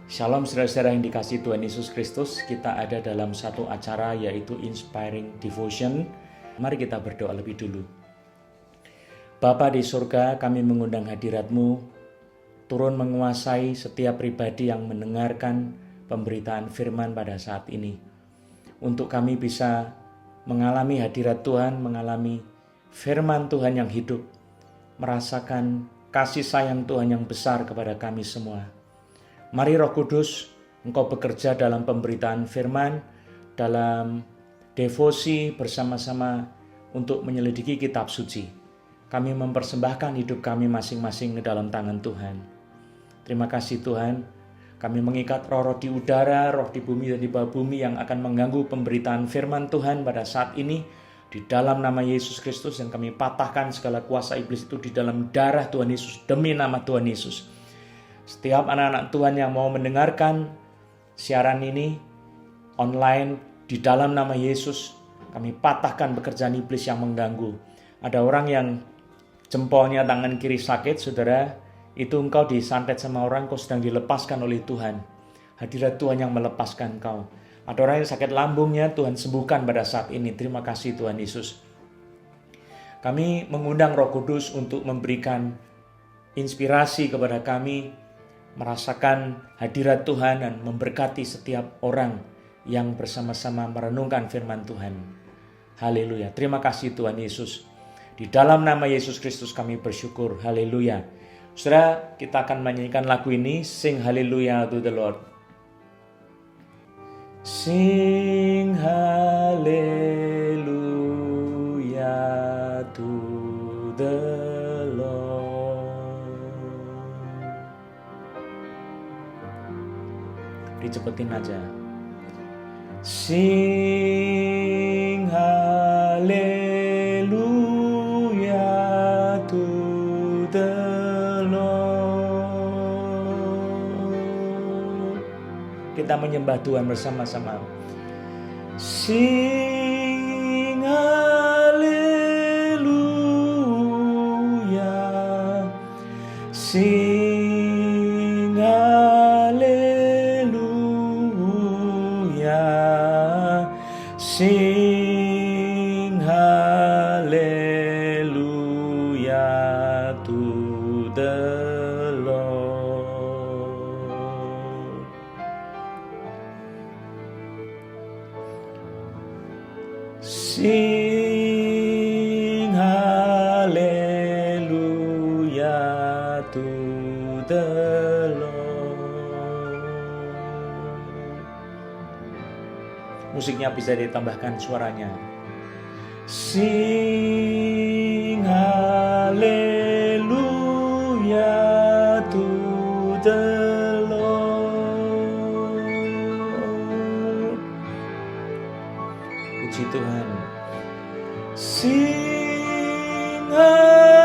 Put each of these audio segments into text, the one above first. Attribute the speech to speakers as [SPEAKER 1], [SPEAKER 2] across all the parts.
[SPEAKER 1] Shalom saudara-saudara yang dikasihi Tuhan Yesus Kristus. Kita ada dalam satu acara yaitu Inspiring Devotion. Mari kita berdoa lebih dulu. Bapa di surga, kami mengundang hadirat-Mu turun menguasai setiap pribadi yang mendengarkan pemberitaan firman pada saat ini. Untuk kami bisa mengalami hadirat Tuhan, mengalami firman Tuhan yang hidup, merasakan kasih sayang Tuhan yang besar kepada kami semua. Mari Roh Kudus, Engkau bekerja dalam pemberitaan firman, dalam devosi bersama-sama untuk menyelidiki kitab suci. Kami mempersembahkan hidup kami masing-masing ke dalam tangan Tuhan. Terima kasih Tuhan, kami mengikat roh-roh di udara, roh di bumi dan di bawah bumi yang akan mengganggu pemberitaan firman Tuhan pada saat ini. Di dalam nama Yesus Kristus, yang kami patahkan segala kuasa iblis itu di dalam darah Tuhan Yesus, demi nama Tuhan Yesus. Setiap anak-anak Tuhan yang mau mendengarkan siaran ini online di dalam nama Yesus, kami patahkan pekerjaan iblis yang mengganggu. Ada orang yang jempolnya tangan kiri sakit, saudara, itu engkau disantet sama orang, kau sedang dilepaskan oleh Tuhan. Hadirat Tuhan yang melepaskan kau. Ada orang yang sakit lambungnya, Tuhan sembuhkan pada saat ini. Terima kasih Tuhan Yesus. Kami mengundang Roh Kudus untuk memberikan inspirasi kepada kami, merasakan hadirat Tuhan dan memberkati setiap orang yang bersama-sama merenungkan firman Tuhan. Haleluya. Terima kasih Tuhan Yesus. Di dalam nama Yesus Kristus kami bersyukur. Haleluya. Saudara, kita akan menyanyikan lagu ini, Sing Hallelujah to the Lord. Sing Hallelujah to the Lord. Dicepetin aja. Sing hallelujah to the Lord. Kita menyembah Tuhan bersama-sama. Sing hallelujah. Sing Sing hallelujah to the Lord. Sing hallelujah to the Lord. Musiknya bisa ditambahkan suaranya. Sing hallelujah to the Lord. Puji Tuhan. Sing hallelujah.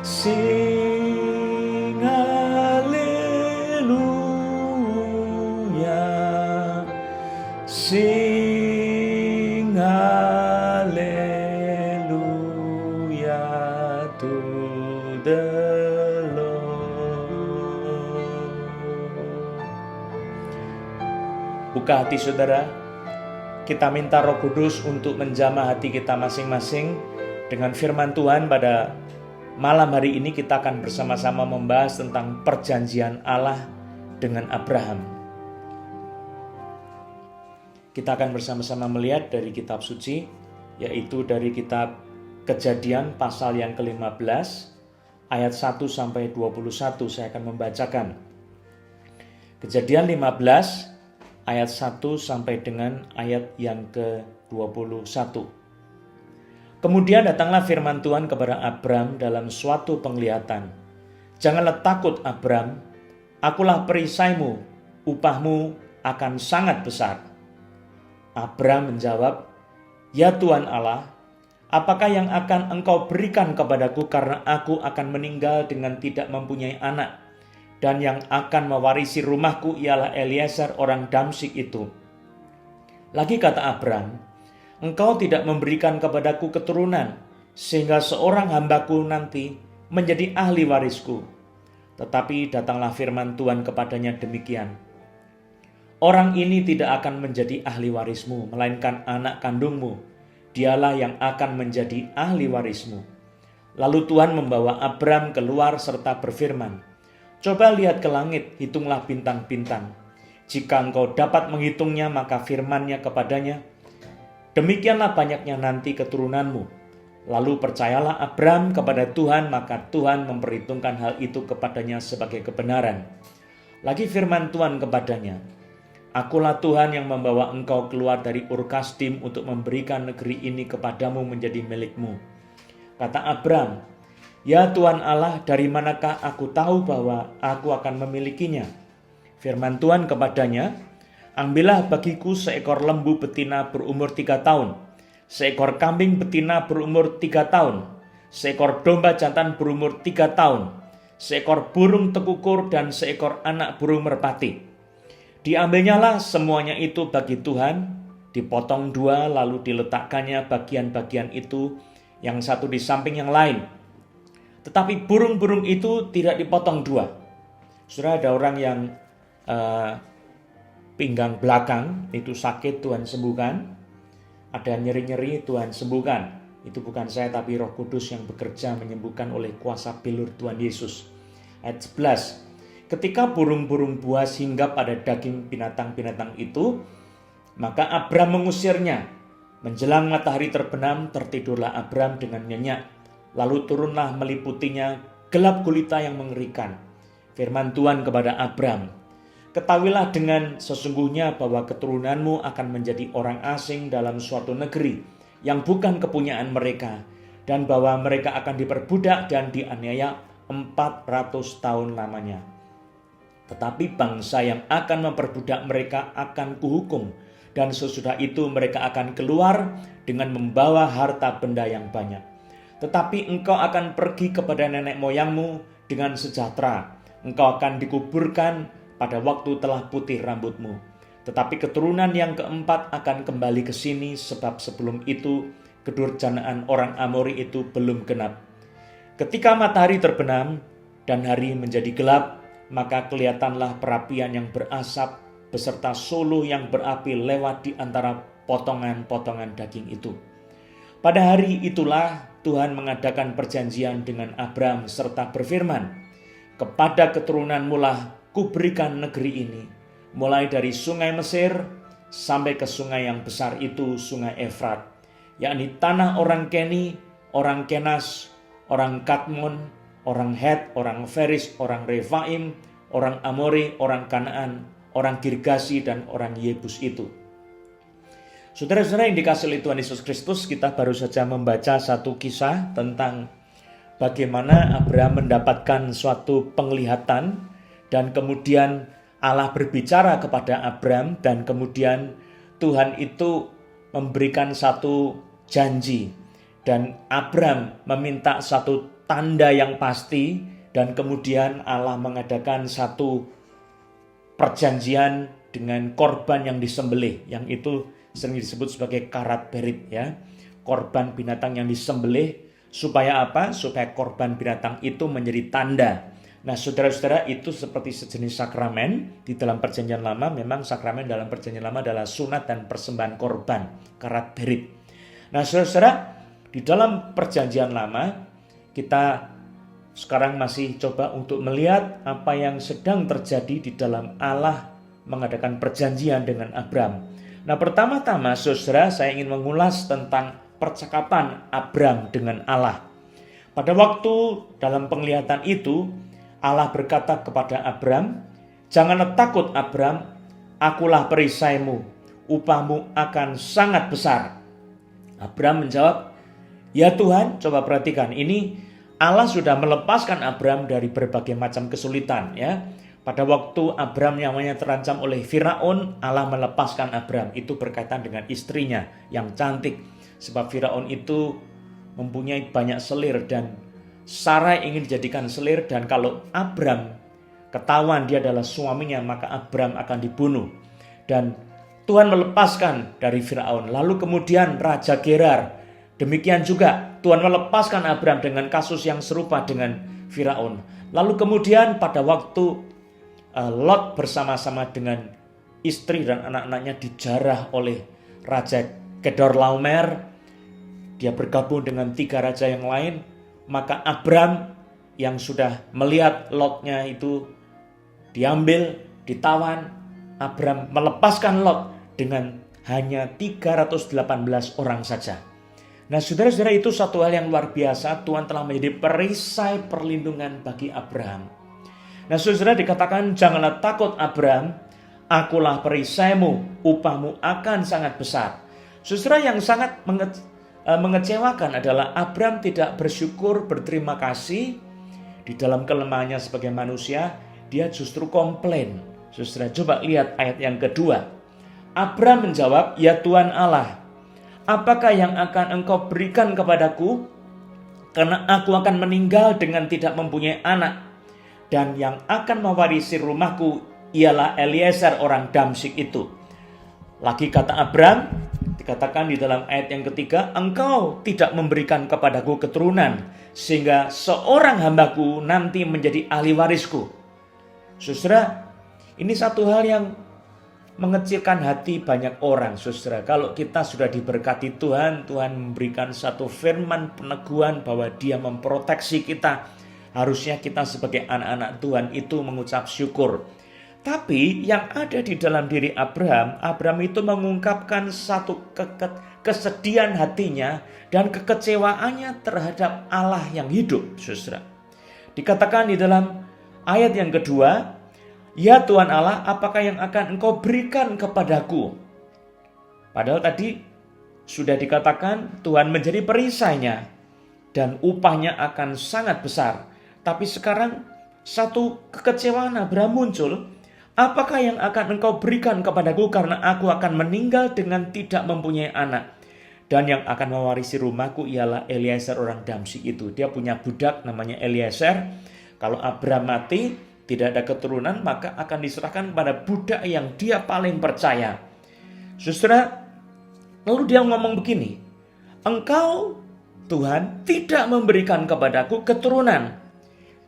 [SPEAKER 1] Sing Sing hallelujah to the Lord. Buka hati saudara, kita minta Roh Kudus untuk menjamah hati kita masing-masing dengan firman Tuhan. Pada malam hari ini kita akan bersama-sama membahas tentang perjanjian Allah dengan Abraham. Kita akan bersama-sama melihat dari kitab suci, yaitu dari kitab Kejadian pasal yang ke-15, ayat 1 sampai 21. Saya akan membacakan. Kejadian 15, ayat 1 sampai dengan ayat yang ke-21. Kemudian datanglah firman Tuhan kepada Abram dalam suatu penglihatan. Janganlah takut Abram, akulah perisaimu, upahmu akan sangat besar. Abram menjawab, "Ya Tuhan Allah, apakah yang akan Engkau berikan kepadaku karena aku akan meninggal dengan tidak mempunyai anak, dan yang akan mewarisi rumahku ialah Eliezer orang Damsyik itu?" Lagi kata Abram, "Engkau tidak memberikan kepadaku keturunan, sehingga seorang hambaku nanti menjadi ahli warisku. Tetapi datanglah firman Tuhan kepadanya demikian, orang ini tidak akan menjadi ahli warismu, melainkan anak kandungmu. Dialah yang akan menjadi ahli warismu. Lalu Tuhan membawa Abram keluar serta berfirman, coba lihat ke langit, hitunglah bintang-bintang. Jika engkau dapat menghitungnya, maka firman-Nya kepadanya, demikianlah banyaknya nanti keturunanmu. Lalu percayalah Abram kepada Tuhan, maka Tuhan memperhitungkan hal itu kepadanya sebagai kebenaran. Lagi firman Tuhan kepadanya, akulah Tuhan yang membawa engkau keluar dari Ur Kasdim untuk memberikan negeri ini kepadamu menjadi milikmu. Kata Abram, ya Tuhan Allah, dari manakah aku tahu bahwa aku akan memilikinya? Firman Tuhan kepadanya, ambillah bagiku seekor lembu betina berumur 3 tahun, seekor kambing betina berumur 3 tahun, seekor domba jantan berumur 3 tahun, seekor burung tekukur dan seekor anak burung merpati. Diambilnyalah semuanya itu bagi Tuhan, dipotong 2 lalu diletakkannya bagian-bagian itu yang satu di samping yang lain. Tetapi burung-burung itu tidak dipotong 2. Saudara, ada orang yang pinggang belakang itu sakit, Tuhan sembuhkan. Ada nyeri-nyeri, Tuhan sembuhkan. Itu bukan saya tapi Roh Kudus yang bekerja menyembuhkan oleh kuasa bilur Tuhan Yesus. Ayat 11. Ketika burung-burung buas hinggap pada daging binatang-binatang itu, maka Abram mengusirnya. Menjelang matahari terbenam, tertidurlah Abram dengan nyenyak. Lalu turunlah meliputinya gelap gulita yang mengerikan. Firman Tuhan kepada Abram, ketahuilah dengan sesungguhnya bahwa keturunanmu akan menjadi orang asing dalam suatu negeri yang bukan kepunyaan mereka, dan bahwa mereka akan diperbudak dan dianiaya 400 tahun lamanya. Tetapi bangsa yang akan memperbudak mereka akan kuhukum, dan sesudah itu mereka akan keluar dengan membawa harta benda yang banyak. Tetapi engkau akan pergi kepada nenek moyangmu dengan sejahtera. Engkau akan dikuburkan pada waktu telah putih rambutmu. Tetapi keturunan yang keempat akan kembali ke sini, sebab sebelum itu kedurjanaan orang Amori itu belum genap. Ketika matahari terbenam dan hari menjadi gelap, maka kelihatanlah perapian yang berasap beserta suluh yang berapi lewat di antara potongan-potongan daging itu. Pada hari itulah Tuhan mengadakan perjanjian dengan Abram serta berfirman, kepada keturunanmu lah kuberikan negeri ini, mulai dari sungai Mesir sampai ke sungai yang besar itu, sungai Efrat, yakni tanah orang Keni, orang Kenas, orang Kadmon, orang Het, orang Feris, orang Refaim, orang Amori, orang Kanaan, orang Girgasi, dan orang Yebus itu. Saudara-saudara yang dikasihi oleh Tuhan Yesus Kristus, kita baru saja membaca satu kisah tentang bagaimana Abraham mendapatkan suatu penglihatan, dan kemudian Allah berbicara kepada Abraham, dan kemudian Tuhan itu memberikan satu janji, dan Abraham meminta satu tanda yang pasti, dan kemudian Allah mengadakan satu perjanjian dengan korban yang disembelih, yang itu sering disebut sebagai karat berit, ya, korban binatang yang disembelih. Supaya apa? Supaya korban binatang itu menjadi tanda. Nah, saudara-saudara, itu seperti sejenis sakramen di dalam perjanjian lama. Memang sakramen dalam perjanjian lama adalah sunat dan persembahan korban, karat berit. Nah, saudara-saudara, di dalam perjanjian lama kita sekarang masih coba untuk melihat apa yang sedang terjadi di dalam Allah mengadakan perjanjian dengan Abram. Nah, pertama-tama saudara, saya ingin mengulas tentang percakapan Abram dengan Allah. Pada waktu dalam penglihatan itu, Allah berkata kepada Abram, janganlah takut Abram, akulah perisaimu, upahmu akan sangat besar. Abram menjawab, ya Tuhan. Coba perhatikan, ini Allah sudah melepaskan Abram dari berbagai macam kesulitan, ya. Pada waktu Abram namanya terancam oleh Firaun, Allah melepaskan Abram. Itu berkaitan dengan istrinya yang cantik. Sebab Firaun itu mempunyai banyak selir dan Sarai ingin dijadikan selir, dan kalau Abram ketahuan dia adalah suaminya, maka Abram akan dibunuh. Dan Tuhan melepaskan dari Firaun. Lalu kemudian Raja Gerar Demikian juga Tuhan melepaskan Abraham dengan kasus yang serupa dengan Firaun. Lalu kemudian pada waktu Lot bersama-sama dengan istri dan anak-anaknya dijarah oleh Raja Kedorlaomer, dia bergabung dengan 3 raja yang lain, maka Abraham yang sudah melihat Lotnya itu diambil, ditawan, Abraham melepaskan Lot dengan hanya 318 orang saja. Nah saudara-saudara, itu satu hal yang luar biasa. Tuhan telah menjadi perisai perlindungan bagi Abraham. Nah saudara, dikatakan janganlah takut Abraham, akulah perisaimu, upahmu akan sangat besar. Saudara, yang sangat mengecewakan adalah Abraham tidak bersyukur, berterima kasih. Di dalam kelemahannya sebagai manusia, dia justru komplain. Saudara, coba lihat ayat yang kedua. Abraham menjawab, ya Tuhan Allah, apakah yang akan engkau berikan kepadaku? Karena aku akan meninggal dengan tidak mempunyai anak. Dan yang akan mewarisi rumahku ialah Eliezer orang Damsyik itu. Lagi kata Abraham, dikatakan di dalam ayat yang ketiga, engkau tidak memberikan kepadaku keturunan, sehingga seorang hambaku nanti menjadi ahli warisku. Saudara, ini satu hal yang mengecilkan hati banyak orang, saudara. Kalau kita sudah diberkati Tuhan, Tuhan memberikan satu firman peneguhan bahwa Dia memproteksi kita. Harusnya kita sebagai anak-anak Tuhan itu mengucap syukur. Tapi yang ada di dalam diri Abraham itu mengungkapkan satu kesedihan hatinya dan kekecewaannya terhadap Allah yang hidup, saudara. Dikatakan di dalam ayat yang kedua, ya Tuhan Allah, apakah yang akan engkau berikan kepadaku? Padahal tadi sudah dikatakan Tuhan menjadi perisainya dan upahnya akan sangat besar. Tapi sekarang satu kekecewaan Abraham muncul. Apakah yang akan engkau berikan kepadaku karena aku akan meninggal dengan tidak mempunyai anak? Dan yang akan mewarisi rumahku ialah Eliezer orang Damsyik itu. Dia punya budak namanya Eliezer. Kalau Abraham mati, tidak ada keturunan, maka akan diserahkan pada budak yang dia paling percaya. Saudara, lalu dia ngomong begini, engkau Tuhan tidak memberikan kepadaku keturunan,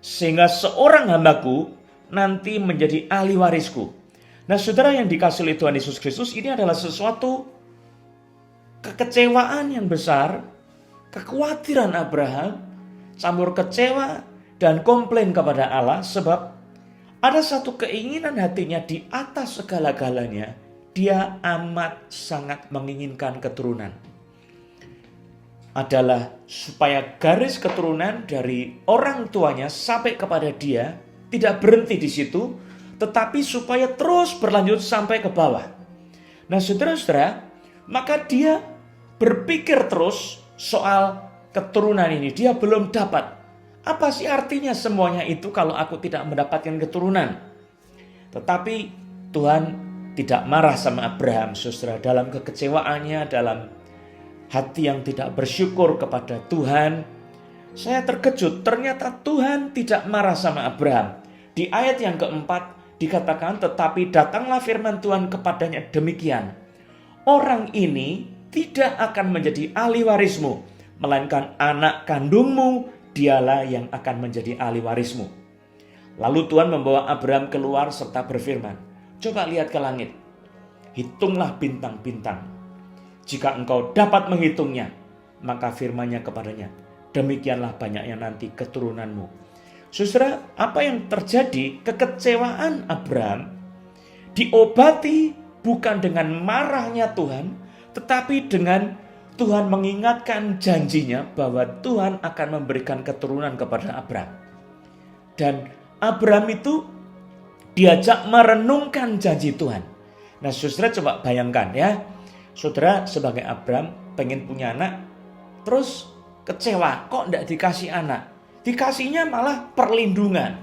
[SPEAKER 1] sehingga seorang hambaku nanti menjadi ahli warisku. Nah saudara yang dikasih oleh Tuhan Yesus Kristus, ini adalah sesuatu kekecewaan yang besar, kekhawatiran Abraham, campur kecewa dan komplain kepada Allah, sebab ada satu keinginan hatinya di atas segala-galanya. Dia amat sangat menginginkan keturunan. Adalah supaya garis keturunan dari orang tuanya sampai kepada dia tidak berhenti di situ, tetapi supaya terus berlanjut sampai ke bawah. Nah saudara-saudara, maka dia berpikir terus soal keturunan ini. Dia belum dapat. Apa sih artinya semuanya itu kalau aku tidak mendapatkan keturunan? Tetapi Tuhan tidak marah sama Abraham, saudara. Dalam kekecewaannya, dalam hati yang tidak bersyukur kepada Tuhan, saya terkejut. Ternyata Tuhan tidak marah sama Abraham. Di ayat yang keempat dikatakan, tetapi datanglah firman Tuhan kepadanya demikian. Orang ini tidak akan menjadi ahli warismu, melainkan anak kandungmu, dialah yang akan menjadi ahli warismu. Lalu Tuhan membawa Abraham keluar serta berfirman, coba lihat ke langit, hitunglah bintang-bintang. Jika engkau dapat menghitungnya, maka firman-Nya kepadanya, demikianlah banyaknya nanti keturunanmu. Saudara, apa yang terjadi? Kekecewaan Abraham diobati bukan dengan marahnya Tuhan, tetapi dengan Tuhan mengingatkan janjinya bahwa Tuhan akan memberikan keturunan kepada Abraham. Dan Abraham itu diajak merenungkan janji Tuhan. Nah saudara coba bayangkan ya. Saudara sebagai Abraham pengen punya anak, terus kecewa kok tidak dikasih anak. Dikasihnya malah perlindungan.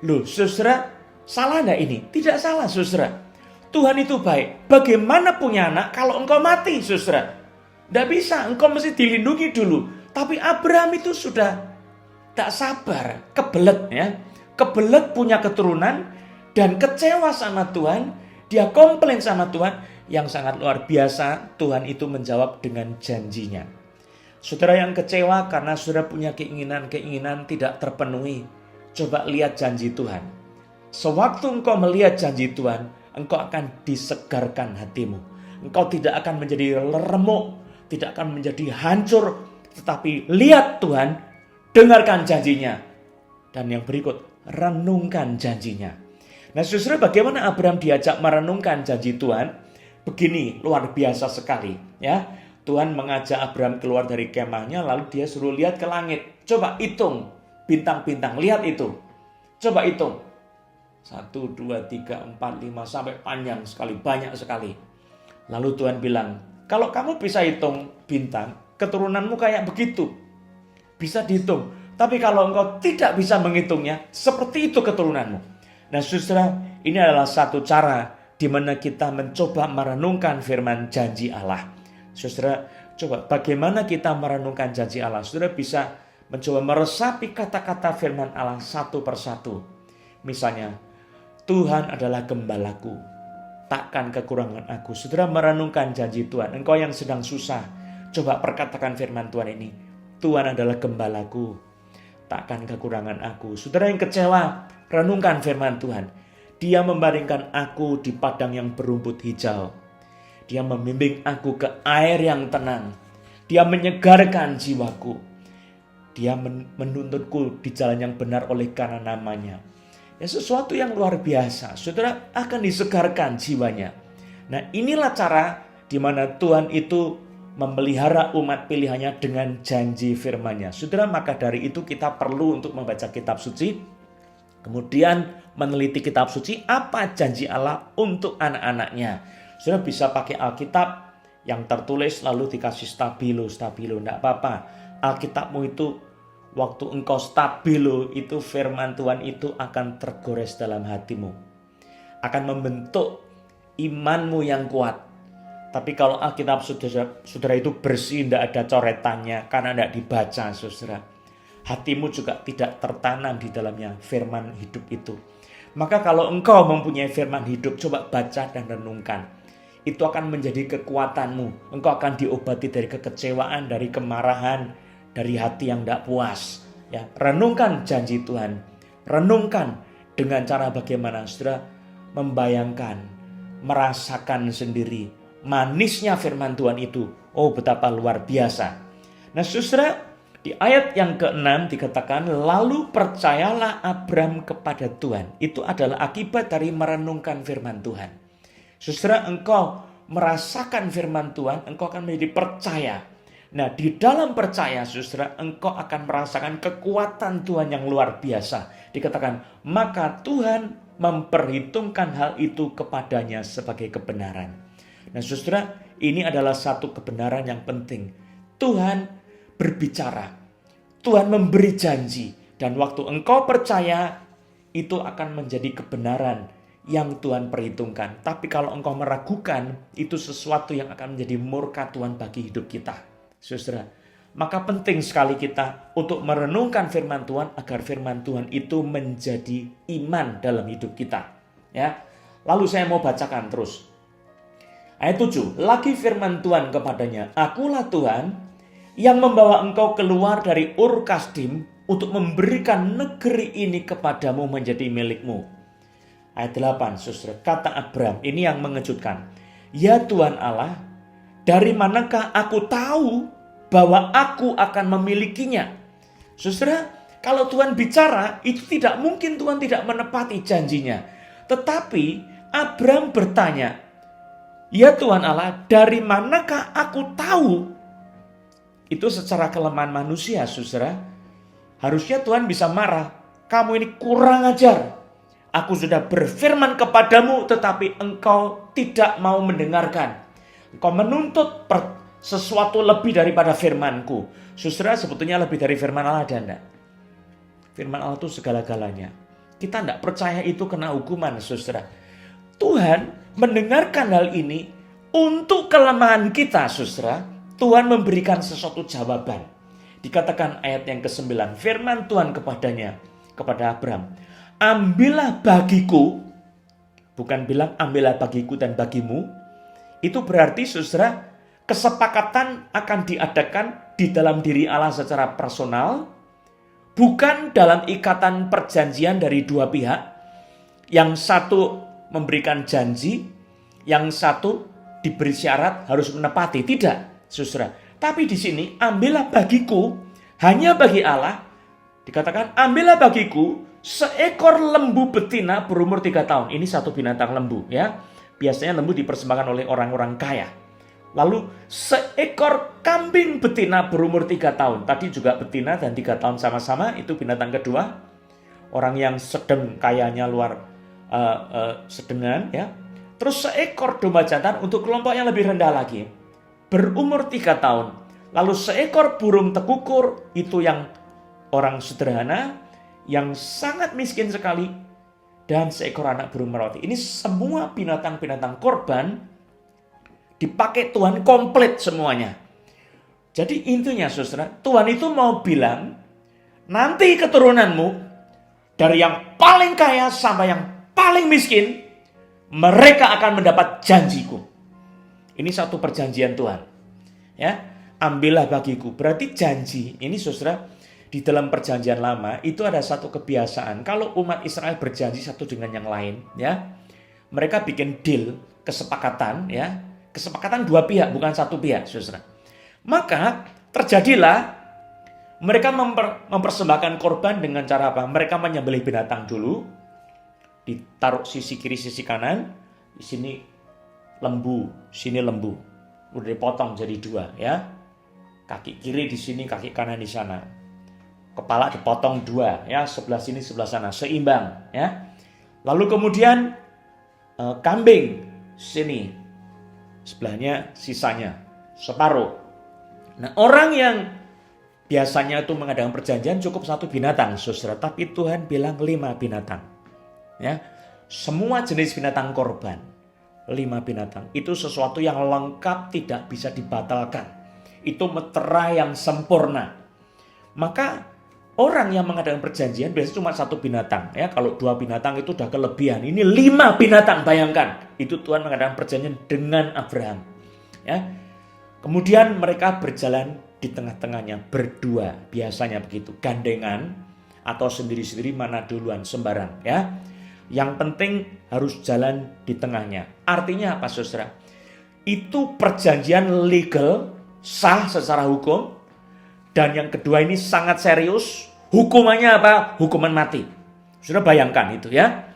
[SPEAKER 1] Loh saudara, salah enggak ini? Tidak salah saudara. Tuhan itu baik. Bagaimana punya anak kalau engkau mati saudara? Tidak bisa, engkau mesti dilindungi dulu. Tapi Abraham itu sudah tak sabar, kebelet ya. Kebelet punya keturunan dan kecewa sama Tuhan. Dia komplain sama Tuhan. Yang sangat luar biasa, Tuhan itu menjawab dengan janjinya. Saudara yang kecewa karena saudara punya keinginan-keinginan tidak terpenuhi. Coba lihat janji Tuhan. Sewaktu engkau melihat janji Tuhan, engkau akan disegarkan hatimu. Engkau tidak akan menjadi remuk, tidak akan menjadi hancur. Tetapi lihat Tuhan, dengarkan janjinya. Dan yang berikut, renungkan janjinya. Nah saudara, bagaimana Abraham diajak merenungkan janji Tuhan? Begini, luar biasa sekali. Ya, Tuhan mengajak Abraham keluar dari kemahnya, lalu dia suruh lihat ke langit. Coba hitung bintang-bintang, lihat itu. Coba hitung. 1, 2, 3, 4, 5, sampai panjang sekali, banyak sekali. Lalu Tuhan bilang, kalau kamu bisa hitung bintang, keturunanmu kayak begitu. Bisa dihitung. Tapi kalau engkau tidak bisa menghitungnya, seperti itu keturunanmu. Nah saudara, ini adalah satu cara di mana kita mencoba merenungkan firman janji Allah. Saudara, coba bagaimana kita merenungkan janji Allah? Saudara bisa mencoba meresapi kata-kata firman Allah satu persatu. Misalnya, Tuhan adalah gembalaku, takkan kekurangan aku. Saudara merenungkan janji Tuhan. Engkau yang sedang susah, coba perkatakan firman Tuhan ini. Tuhan adalah gembalaku, takkan kekurangan aku. Saudara yang kecewa, renungkan firman Tuhan. Dia membaringkan aku di padang yang berumput hijau. Dia membimbing aku ke air yang tenang. Dia menyegarkan jiwaku. Dia menuntutku di jalan yang benar oleh karena namanya. Ya, sesuatu yang luar biasa. Saudara akan disegarkan jiwanya. Nah inilah cara di mana Tuhan itu memelihara umat pilihannya dengan janji firman-Nya. Saudara, maka dari itu kita perlu untuk membaca kitab suci. Kemudian meneliti kitab suci, apa janji Allah untuk anak-anaknya. Saudara bisa pakai Alkitab yang tertulis lalu dikasih stabilo, tidak apa-apa. Alkitabmu itu waktu engkau stabilo, itu firman Tuhan itu akan tergores dalam hatimu. Akan membentuk imanmu yang kuat. Tapi kalau Alkitab saudara itu bersih, tidak ada coretannya karena tidak dibaca saudara. Hatimu juga tidak tertanam di dalamnya firman hidup itu. Maka kalau engkau mempunyai firman hidup, coba baca dan renungkan. Itu akan menjadi kekuatanmu. Engkau akan diobati dari kekecewaan, dari kemarahan, dari hati yang tidak puas. Ya, renungkan janji Tuhan. Renungkan dengan cara bagaimana saudara membayangkan, merasakan sendiri manisnya firman Tuhan itu. Oh, betapa luar biasa. Nah, saudara, di ayat yang ke-6 dikatakan, lalu percayalah Abraham kepada Tuhan. Itu adalah akibat dari merenungkan firman Tuhan. Saudara, engkau merasakan firman Tuhan, engkau akan menjadi percaya. Nah, di dalam percaya, saudara, engkau akan merasakan kekuatan Tuhan yang luar biasa. Dikatakan, maka Tuhan memperhitungkan hal itu kepadanya sebagai kebenaran. Nah, saudara, ini adalah satu kebenaran yang penting. Tuhan berbicara, Tuhan memberi janji, dan waktu engkau percaya, itu akan menjadi kebenaran yang Tuhan perhitungkan. Tapi kalau engkau meragukan, itu sesuatu yang akan menjadi murka Tuhan bagi hidup kita. Saudara, maka penting sekali kita untuk merenungkan firman Tuhan agar firman Tuhan itu menjadi iman dalam hidup kita. Ya. Lalu saya mau bacakan terus. Ayat 7, lagi firman Tuhan kepadanya, akulah Tuhan yang membawa engkau keluar dari Ur Kasdim untuk memberikan negeri ini kepadamu menjadi milikmu. Ayat 8, saudara, kata Abraham, ini yang mengejutkan. Ya Tuhan Allah, dari manakah aku tahu bahwa aku akan memilikinya? Saudara, kalau Tuhan bicara, itu tidak mungkin Tuhan tidak menepati janjinya. Tetapi Abraham bertanya, ya Tuhan Allah, dari manakah aku tahu? Itu secara kelemahan manusia, saudara. Harusnya Tuhan bisa marah. Kamu ini kurang ajar. Aku sudah berfirman kepadamu, tetapi engkau tidak mau mendengarkan. Engkau menuntut sesuatu lebih daripada firmanku. Saudara, sebetulnya lebih dari firman Allah ada enggak? Firman Allah itu segala-galanya. Kita tidak percaya itu kena hukuman, saudara. Tuhan mendengarkan hal ini untuk kelemahan kita, saudara. Tuhan memberikan sesuatu jawaban. Dikatakan ayat yang ke-9, firman Tuhan kepadanya, kepada Abraham, ambillah bagiku, bukan bilang ambillah bagiku dan bagimu. Itu berarti saudara, kesepakatan akan diadakan di dalam diri Allah secara personal, bukan dalam ikatan perjanjian dari dua pihak. Yang satu memberikan janji, yang satu diberi syarat harus menepati. Tidak, saudara. Tapi di sini, ambillah bagiku, hanya bagi Allah, dikatakan, ambillah bagiku seekor lembu betina berumur 3 tahun. Ini satu binatang lembu, ya. Biasanya lembu dipersembahkan oleh orang-orang kaya. Lalu seekor kambing betina berumur 3 tahun. Tadi juga betina dan 3 tahun sama-sama. Itu binatang kedua. Orang yang sedang kayanya luar sedengan, ya. Terus seekor domba jantan untuk kelompok yang lebih rendah lagi. Berumur 3 tahun. Lalu seekor burung tekukur. Itu yang orang sederhana. Yang sangat miskin sekali. Dan seekor anak burung merpati. Ini semua binatang-binatang korban dipakai Tuhan komplit semuanya. Jadi intinya saudara, Tuhan itu mau bilang, nanti keturunanmu, dari yang paling kaya sampai yang paling miskin, mereka akan mendapat janjiku. Ini satu perjanjian Tuhan. Ya, ambillah bagiku. Berarti janji. Ini saudara, di dalam perjanjian lama, itu ada satu kebiasaan. Kalau umat Israel berjanji satu dengan yang lain, ya, mereka bikin deal, kesepakatan, ya. Kesepakatan dua pihak, bukan satu pihak, saudara. Maka terjadilah mereka mempersembahkan korban dengan cara apa? Mereka menyembelih binatang dulu, ditaruh sisi kiri, sisi kanan. Di sini lembu, sini lembu. Udah dipotong jadi 2, ya. Kaki kiri di sini, kaki kanan di sana. Kepala dipotong 2, ya, sebelah sini, sebelah sana, seimbang, ya. Lalu kemudian kambing sini. Sebelahnya sisanya separuh. Nah, orang yang biasanya itu mengadakan perjanjian cukup 1 binatang, saudara. Tapi Tuhan bilang 5 binatang. Ya, semua jenis binatang korban, 5 binatang. Itu sesuatu yang lengkap, tidak bisa dibatalkan. Itu meterai yang sempurna. Maka orang yang mengadakan perjanjian biasanya cuma 1 binatang. Ya, kalau 2 binatang itu udah kelebihan. Ini 5 binatang, bayangkan. Itu Tuhan mengadakan perjanjian dengan Abraham. Ya, kemudian mereka berjalan di tengah-tengahnya berdua, biasanya begitu, gandengan atau sendiri-sendiri mana duluan, sembarang. Ya, yang penting harus jalan di tengahnya. Artinya apa, saudara? Itu perjanjian legal, sah secara hukum. Dan yang kedua ini sangat serius. Hukumannya apa? Hukuman mati. Sudah bayangkan itu, ya.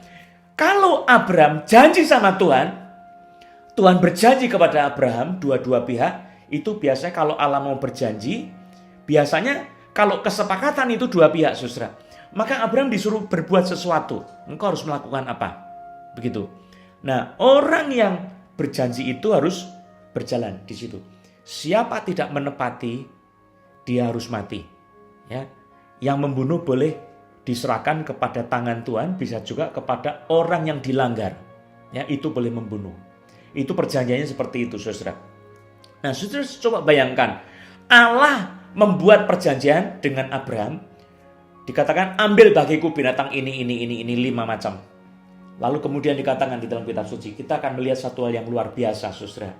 [SPEAKER 1] Kalau Abraham janji sama Tuhan, Tuhan berjanji kepada Abraham, dua-dua pihak. Itu biasanya kalau Allah mau berjanji, biasanya kalau kesepakatan itu 2 pihak, saudara. Maka Abraham disuruh berbuat sesuatu. Engkau harus melakukan apa? Begitu. Nah, orang yang berjanji itu harus berjalan di situ. Siapa tidak menepati, dia harus mati. Ya, yang membunuh boleh diserahkan kepada tangan Tuhan, bisa juga kepada orang yang dilanggar. Ya, itu boleh membunuh. Itu perjanjiannya seperti itu, saudara. Nah, saudara coba bayangkan, Allah membuat perjanjian dengan Abraham. Dikatakan, ambil bagiku binatang ini 5 macam. Lalu kemudian dikatakan di dalam kitab suci, kita akan melihat satu hal yang luar biasa, saudara.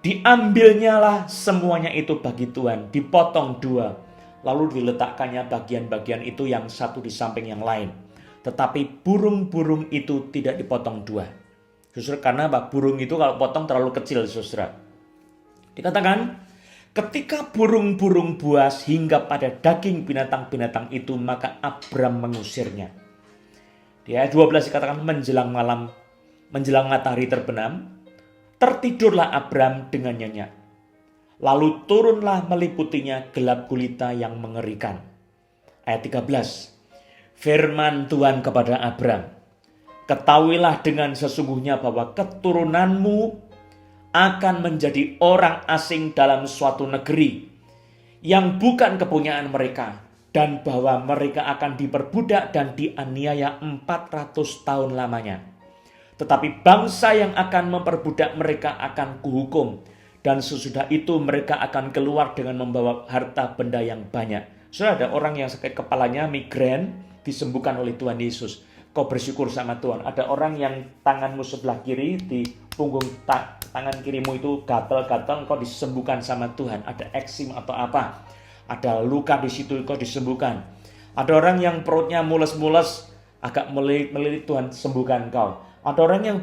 [SPEAKER 1] Diambilnyalah semuanya itu bagi Tuhan, dipotong 2. Lalu diletakkannya bagian-bagian itu yang satu di samping yang lain. Tetapi burung-burung itu tidak dipotong 2. Saudara, karena burung itu kalau potong terlalu kecil, saudara. Dikatakan, ketika burung-burung buas hingga pada daging binatang-binatang itu, maka Abram mengusirnya. Di ayat 12 dikatakan, menjelang malam, menjelang matahari terbenam, tertidurlah Abram dengan nyenyak. Lalu turunlah meliputinya gelap gulita yang mengerikan. Ayat 13. Firman Tuhan kepada Abram, ketahuilah dengan sesungguhnya bahwa keturunanmu akan menjadi orang asing dalam suatu negeri yang bukan kepunyaan mereka, dan bahwa mereka akan diperbudak dan dianiaya 400 tahun lamanya. Tetapi bangsa yang akan memperbudak mereka akan kuhukum, dan sesudah itu mereka akan keluar dengan membawa harta benda yang banyak. Sudah ada orang yang sakit kepalanya, migrain, disembuhkan oleh Tuhan Yesus. Kau bersyukur sama Tuhan. Ada orang yang tanganmu sebelah kiri di punggung tangan kirimu itu gatal-gatal, engkau disembuhkan sama Tuhan. Ada eksim atau apa, ada luka di situ, engkau disembuhkan. Ada orang yang perutnya mules-mules, agak melilit, Tuhan sembuhkan engkau. Ada orang yang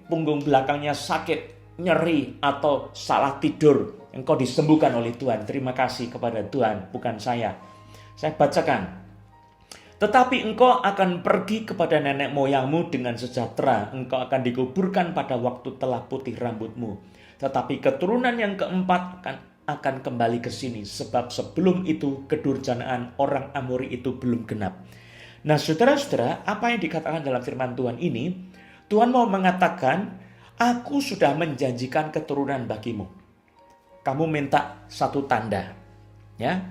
[SPEAKER 1] punggung belakangnya sakit, nyeri, atau salah tidur, engkau disembuhkan oleh Tuhan. Terima kasih kepada Tuhan, bukan saya. Saya bacakan. Tetapi engkau akan pergi kepada nenek moyangmu dengan sejahtera. Engkau akan dikuburkan pada waktu telah putih rambutmu. Tetapi keturunan yang keempat akan kembali ke sini. Sebab sebelum itu kedurjanaan orang Amori itu belum genap. Nah saudara-saudara, apa yang dikatakan dalam firman Tuhan ini? Tuhan mau mengatakan, aku sudah menjanjikan keturunan bagimu. Kamu minta satu tanda. Ya,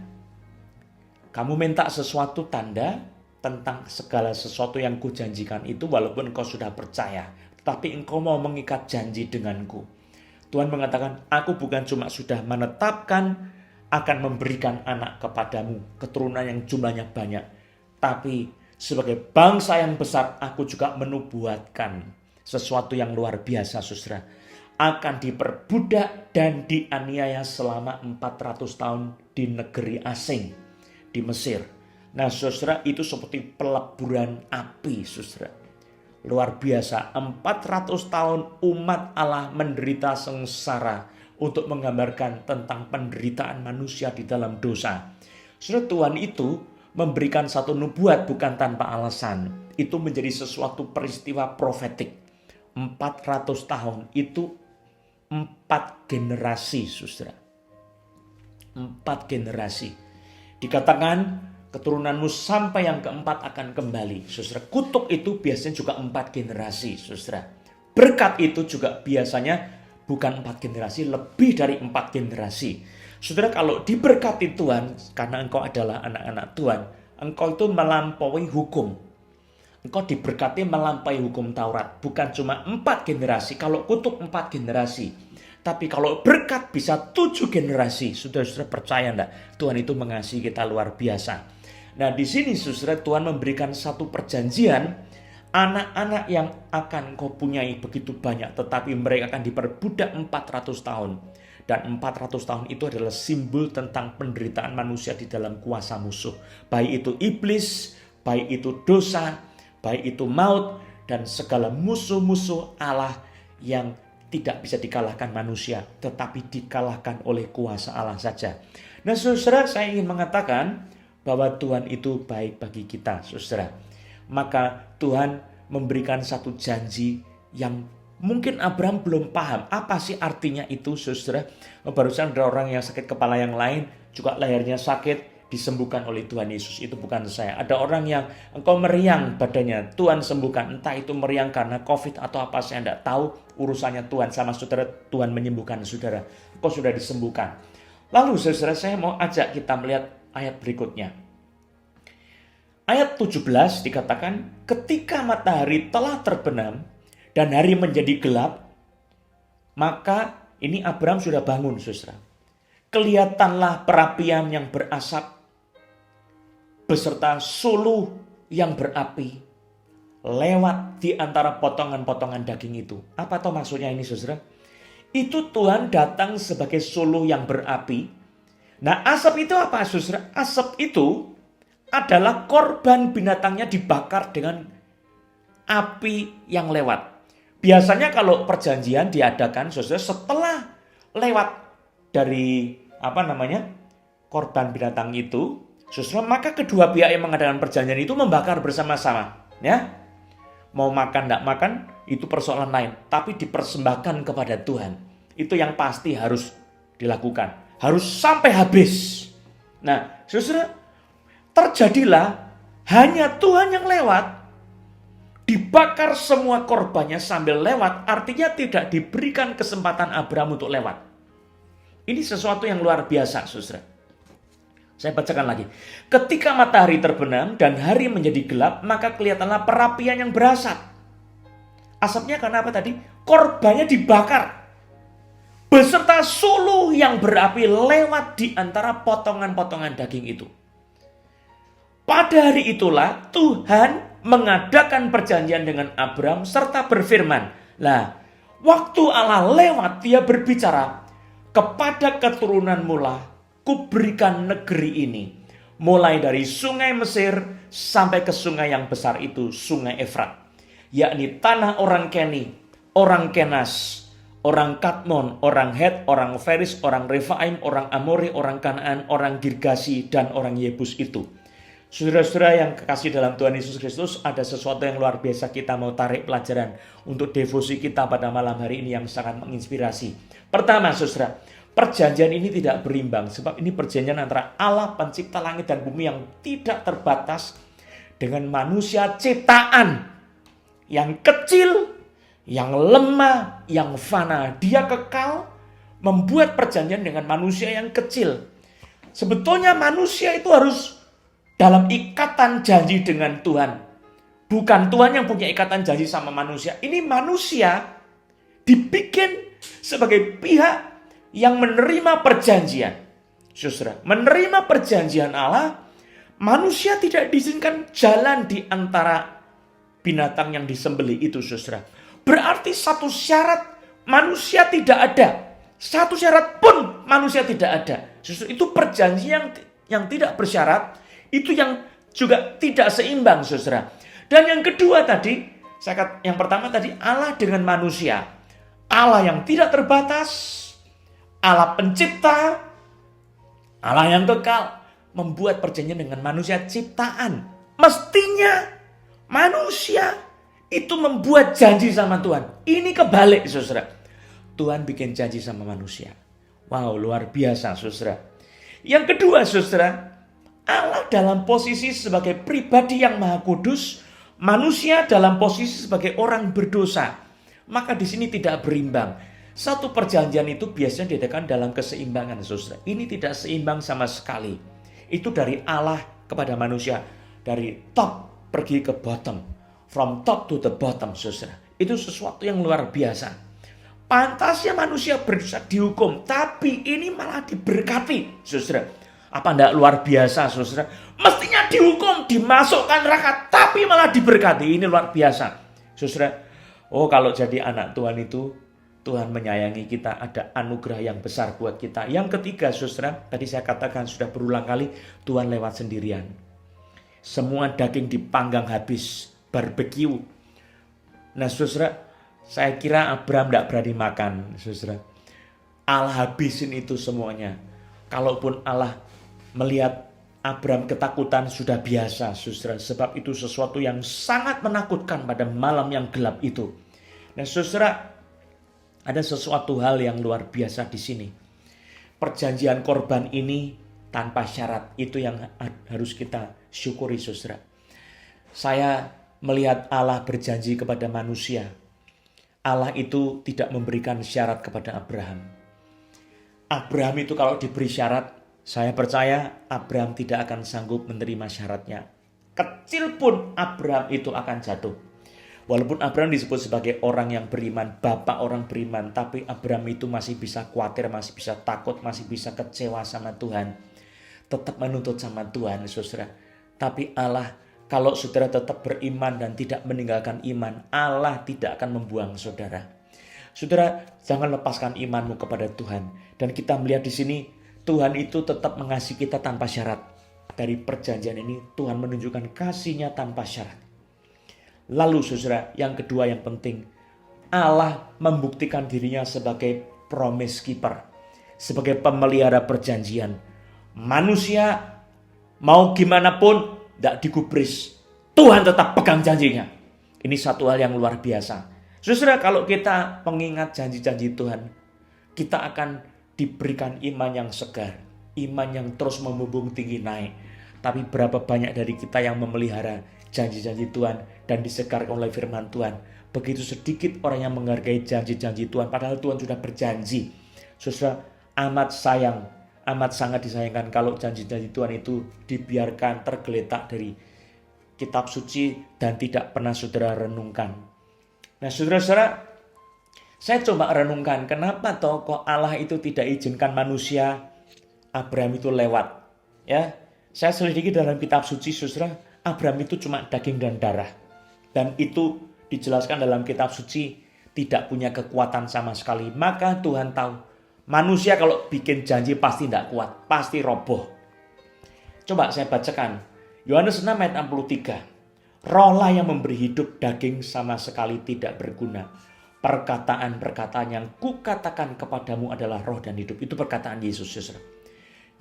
[SPEAKER 1] kamu minta sesuatu tanda tentang segala sesuatu yang kujanjikan itu, walaupun engkau sudah percaya, tapi engkau mau mengikat janji denganku. Tuhan mengatakan, aku bukan cuma sudah menetapkan akan memberikan anak kepadamu, keturunan yang jumlahnya banyak, tapi sebagai bangsa yang besar, aku juga menubuatkan sesuatu yang luar biasa, saudara. Akan diperbudak dan dianiaya selama 400 tahun di negeri asing, di Mesir. Nah saudara, itu seperti peleburan api, saudara. Luar biasa, 400 tahun umat Allah menderita sengsara untuk menggambarkan tentang penderitaan manusia di dalam dosa. Saudara, Tuhan itu memberikan satu nubuat bukan tanpa alasan. Itu menjadi sesuatu peristiwa profetik. 400 tahun itu 4 generasi, saudara. 4 generasi. Dikatakan keturunanmu sampai yang keempat akan kembali. Saudara, kutuk itu biasanya juga 4 generasi, saudara. Berkat itu juga biasanya bukan 4 generasi, lebih dari 4 generasi. Saudara, kalau diberkati Tuhan, karena engkau adalah anak-anak Tuhan, engkau itu melampaui hukum. Engkau diberkati melampaui hukum Taurat. Bukan cuma 4 generasi, kalau kutuk 4 generasi. Tapi kalau berkat bisa 7 generasi. Saudara-saudara percaya enggak? Tuhan itu mengasihi kita luar biasa. Nah di sini saudara, Tuhan memberikan satu perjanjian, anak-anak yang akan kau punyai begitu banyak, tetapi mereka akan diperbudak 400 tahun. Dan 400 tahun itu adalah simbol tentang penderitaan manusia di dalam kuasa musuh. Baik itu iblis, baik itu dosa, baik itu maut, dan segala musuh-musuh Allah yang tidak bisa dikalahkan manusia, tetapi dikalahkan oleh kuasa Allah saja. Nah saudara, saya ingin mengatakan bahwa Tuhan itu baik bagi kita, saudara. Maka Tuhan memberikan satu janji yang mungkin Abraham belum paham. Apa sih artinya itu, saudara? Barusan ada orang yang sakit kepala yang lain, juga lehernya sakit, disembuhkan oleh Tuhan Yesus. Itu bukan saya. Ada orang yang engkau meriang badannya, Tuhan sembuhkan. Entah itu meriang karena COVID atau apa, saya tidak tahu. Urusannya Tuhan sama saudara, Tuhan menyembuhkan saudara. Engkau sudah disembuhkan. Lalu saudara, saya mau ajak kita melihat ayat berikutnya. Ayat 17 dikatakan, ketika matahari telah terbenam dan hari menjadi gelap, maka ini Abraham sudah bangun, saudara. Kelihatanlah perapian yang berasap beserta suluh yang berapi lewat di antara potongan-potongan daging itu. Apa toh maksudnya ini, saudara? Itu Tuhan datang sebagai suluh yang berapi. Nah, asap itu apa, saudara? Asap itu adalah korban binatangnya dibakar dengan api yang lewat. Biasanya kalau perjanjian diadakan, saudara, setelah lewat dari korban binatang itu, saudara, maka kedua pihak yang mengadakan perjanjian itu membakar bersama-sama, ya. Mau makan tidak makan itu persoalan lain, tapi dipersembahkan kepada Tuhan. Itu yang pasti harus dilakukan, harus sampai habis. Nah, saudara, terjadilah hanya Tuhan yang lewat, dibakar semua korbannya sambil lewat, artinya tidak diberikan kesempatan Abraham untuk lewat. Ini sesuatu yang luar biasa, saudara. Saya bacakan lagi. Ketika matahari terbenam dan hari menjadi gelap, maka kelihatanlah perapian yang berasap. Asapnya karena apa tadi? Korbannya dibakar beserta suluh yang berapi lewat di antara potongan-potongan daging itu. Pada hari itulah Tuhan mengadakan perjanjian dengan Abraham serta berfirman. Lah, Waktu Allah lewat, dia berbicara, kepada keturunanmu lah kuberikan negeri ini. Mulai dari sungai Mesir sampai ke sungai yang besar itu, sungai Efrat. Yakni tanah orang Keni, orang Kenas, orang Kadmon, orang Het, orang Feris, orang Refaim, orang Amori, orang Kanaan, orang Girgasi, dan orang Yebus itu. Saudara-saudara yang kekasih dalam Tuhan Yesus Kristus, ada sesuatu yang luar biasa kita mau tarik pelajaran untuk devosi kita pada malam hari ini yang sangat menginspirasi. Pertama, saudara, perjanjian ini tidak berimbang, sebab ini perjanjian antara Allah pencipta langit dan bumi yang tidak terbatas dengan manusia ciptaan yang kecil, yang lemah, yang fana. Dia kekal membuat perjanjian dengan manusia yang kecil. Sebetulnya manusia itu harus dalam ikatan janji dengan Tuhan. Bukan Tuhan yang punya ikatan janji sama manusia. Ini manusia dibikin sebagai pihak yang menerima perjanjian. Saudara, menerima perjanjian Allah, manusia tidak diizinkan jalan di antara binatang yang disembelih itu, saudara. Berarti satu syarat manusia tidak ada. Satu syarat pun manusia tidak ada. Saudara, itu perjanjian yang tidak bersyarat, itu yang juga tidak seimbang, saudara. Dan yang kedua tadi, yang pertama tadi, Allah dengan manusia. Allah yang tidak terbatas, Allah pencipta, Allah yang kekal, membuat perjanjian dengan manusia ciptaan. Mestinya manusia itu membuat janji sama Tuhan. Ini kebalik, saudara. Tuhan bikin janji sama manusia. Wow, luar biasa, saudara. Yang kedua, saudara, Allah dalam posisi sebagai pribadi yang maha kudus, manusia dalam posisi sebagai orang berdosa. Maka di sini tidak berimbang. Satu perjanjian itu biasanya diadakan dalam keseimbangan, saudara. Ini tidak seimbang sama sekali. Itu dari Allah kepada manusia. Dari top pergi ke bottom. From top to the bottom, saudara. Itu sesuatu yang luar biasa. Pantasnya manusia berdosa dihukum. Tapi ini malah diberkati, saudara. Apa enggak luar biasa, saudara? Mestinya dihukum, dimasukkan neraka, tapi malah diberkati. Ini luar biasa, saudara. Oh, kalau jadi anak Tuhan itu, Tuhan menyayangi kita, ada anugerah yang besar buat kita. Yang ketiga, saudara, tadi saya katakan sudah berulang kali, Tuhan lewat sendirian. Semua daging dipanggang habis, barbeque. Nah, saudara, saya kira Abraham tidak berani makan, saudara. Allah habisin itu semuanya. Kalaupun Allah melihat Abraham ketakutan sudah biasa, saudara. Sebab itu sesuatu yang sangat menakutkan pada malam yang gelap itu. Nah, saudara, ada sesuatu hal yang luar biasa di sini. Perjanjian korban ini tanpa syarat, itu yang harus kita syukuri, saudara. Saya melihat Allah berjanji kepada manusia. Allah itu tidak memberikan syarat kepada Abraham. Abraham itu kalau diberi syarat, saya percaya Abraham tidak akan sanggup menerima syaratnya. Kecil pun Abraham itu akan jatuh. Walaupun Abraham disebut sebagai orang yang beriman, bapak orang beriman, tapi Abraham itu masih bisa khawatir, masih bisa takut, masih bisa kecewa sama Tuhan. Tetap menuntut sama Tuhan, saudara. Tapi Allah, kalau saudara tetap beriman dan tidak meninggalkan iman, Allah tidak akan membuang saudara. Saudara, jangan lepaskan imanmu kepada Tuhan. Dan kita melihat di sini, Tuhan itu tetap mengasihi kita tanpa syarat. Dari perjanjian ini Tuhan menunjukkan kasih-Nya tanpa syarat. Lalu saudara, yang kedua yang penting, Allah membuktikan dirinya sebagai promise keeper. Sebagai pemelihara perjanjian. Manusia mau gimana pun tidak digubris. Tuhan tetap pegang janjinya. Ini satu hal yang luar biasa. Saudara, kalau kita mengingat janji-janji Tuhan, kita akan diberikan iman yang segar, iman yang terus membumbung tinggi naik. Tapi berapa banyak dari kita yang memelihara janji-janji Tuhan dan disegarkan oleh firman Tuhan. Begitu sedikit orang yang menghargai janji-janji Tuhan, padahal Tuhan sudah berjanji. Saudara, amat sayang, amat sangat disayangkan kalau janji-janji Tuhan itu dibiarkan tergeletak dari kitab suci dan tidak pernah saudara renungkan. Nah, saudara-saudara, saya coba renungkan kenapa kok Allah itu tidak izinkan manusia Abraham itu lewat. Ya, saya selidiki dalam kitab suci, saudara, Abraham itu cuma daging dan darah. Dan itu dijelaskan dalam kitab suci tidak punya kekuatan sama sekali. Maka Tuhan tahu, manusia kalau bikin janji pasti tidak kuat, pasti roboh. Coba saya bacakan, Yohanes 6 ayat 63. Rohlah yang memberi hidup, daging sama sekali tidak berguna. Perkataan-perkataan yang kukatakan kepadamu adalah roh dan hidup. Itu perkataan Yesus, saudara.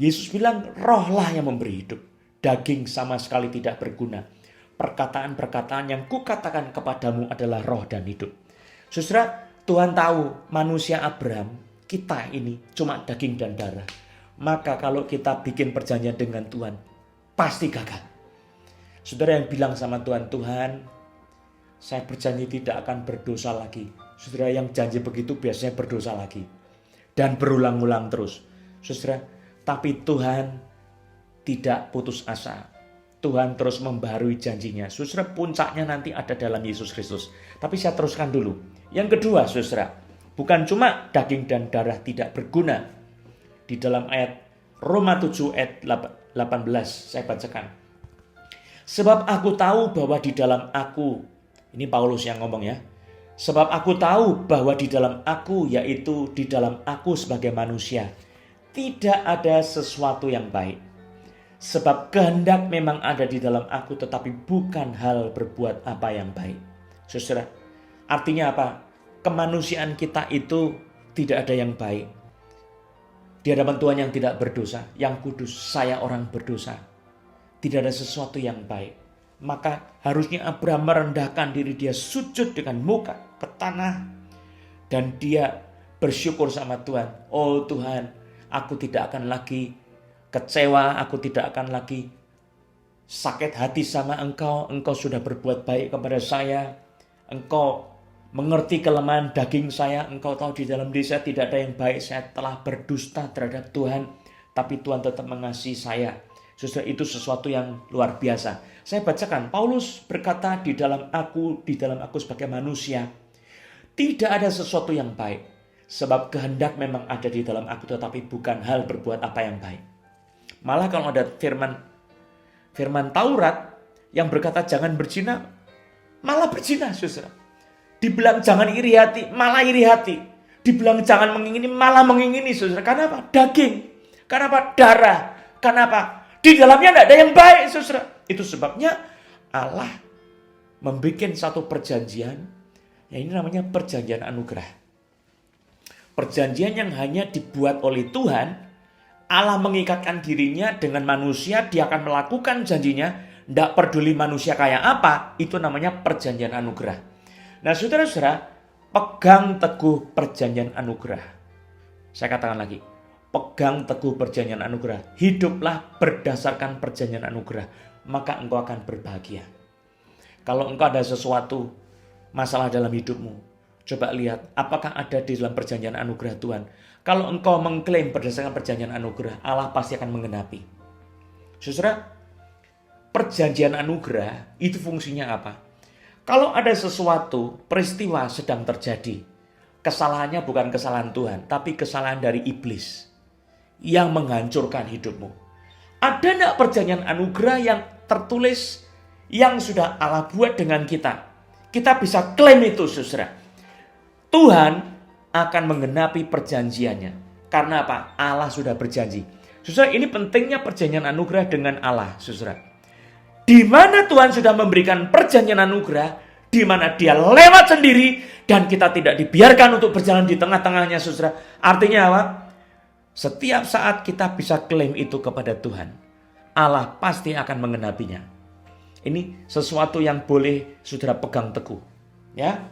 [SPEAKER 1] Yesus bilang rohlah yang memberi hidup, daging sama sekali tidak berguna. Perkataan-perkataan yang kukatakan kepadamu adalah roh dan hidup. Saudara, Tuhan tahu manusia Abraham, kita ini cuma daging dan darah. Maka kalau kita bikin perjanjian dengan Tuhan, pasti gagal. Saudara yang bilang sama Tuhan, Tuhan, saya berjanji tidak akan berdosa lagi. Saudara yang janji begitu biasanya berdosa lagi. Dan berulang-ulang terus. Saudara, tapi Tuhan tidak putus asa. Tuhan terus membaharui janjinya. Saudara, puncaknya nanti ada dalam Yesus Kristus. Tapi saya teruskan dulu. Yang kedua, saudara, bukan cuma daging dan darah tidak berguna. Di dalam ayat Roma 7 ayat 18 saya bacakan. Sebab aku tahu bahwa di dalam aku, ini Paulus yang ngomong ya. Sebab aku tahu bahwa di dalam aku, yaitu di dalam aku sebagai manusia, tidak ada sesuatu yang baik. Sebab kehendak memang ada di dalam aku, tetapi bukan hal berbuat apa yang baik. Saudara, artinya apa? Kemanusiaan kita itu tidak ada yang baik. Di hadapan Tuhan yang tidak berdosa, yang kudus, saya orang berdosa. Tidak ada sesuatu yang baik. Maka harusnya Abraham merendahkan diri, dia sujud dengan muka ke tanah. Dan dia bersyukur sama Tuhan. Oh Tuhan, aku tidak akan lagi kecewa, aku tidak akan lagi sakit hati sama Engkau. Engkau sudah berbuat baik kepada saya. Engkau mengerti kelemahan daging saya. Engkau tahu di dalam diri saya tidak ada yang baik. Saya telah berdusta terhadap Tuhan. Tapi Tuhan tetap mengasihi saya. Saudara, itu sesuatu yang luar biasa. Saya bacakan, Paulus berkata di dalam aku sebagai manusia, tidak ada sesuatu yang baik. Sebab kehendak memang ada di dalam aku, tetapi bukan hal berbuat apa yang baik. Malah kalau ada firman Taurat yang berkata jangan berzina, malah berzina, saudara. Dibilang jangan iri hati, malah iri hati. Dibilang jangan mengingini, malah mengingini, saudara. Karena apa? Daging. Karena apa? Darah. Karena apa? Di dalamnya tidak ada yang baik, saudara. Itu sebabnya Allah membuat satu perjanjian. Ya, ini namanya perjanjian anugerah. Perjanjian yang hanya dibuat oleh Tuhan. Allah mengikatkan dirinya dengan manusia. Dia akan melakukan janjinya. Tidak peduli manusia kayak apa. Itu namanya perjanjian anugerah. Nah saudara-saudara, pegang teguh perjanjian anugerah. Saya katakan lagi. Pegang teguh perjanjian anugerah. Hiduplah berdasarkan perjanjian anugerah. Maka engkau akan berbahagia. Kalau engkau ada sesuatu masalah dalam hidupmu, coba lihat apakah ada di dalam perjanjian anugerah Tuhan. Kalau engkau mengklaim berdasarkan perjanjian anugerah, Allah pasti akan menggenapi. Saudara, perjanjian anugerah itu fungsinya apa? Kalau ada sesuatu peristiwa sedang terjadi, kesalahannya bukan kesalahan Tuhan, tapi kesalahan dari iblis yang menghancurkan hidupmu. Ada tidak perjanjian anugerah yang tertulis yang sudah Allah buat dengan kita? Kita bisa klaim itu, saudara. Tuhan akan menggenapi perjanjiannya. Karena apa? Allah sudah berjanji. Saudara, ini pentingnya perjanjian anugerah dengan Allah, saudara. Di mana Tuhan sudah memberikan perjanjian anugerah, di mana Dia lewat sendiri dan kita tidak dibiarkan untuk berjalan di tengah-tengahnya, saudara. Artinya apa? Setiap saat kita bisa klaim itu kepada Tuhan, Allah pasti akan menggenapinya. Ini sesuatu yang boleh saudara pegang teguh. Ya,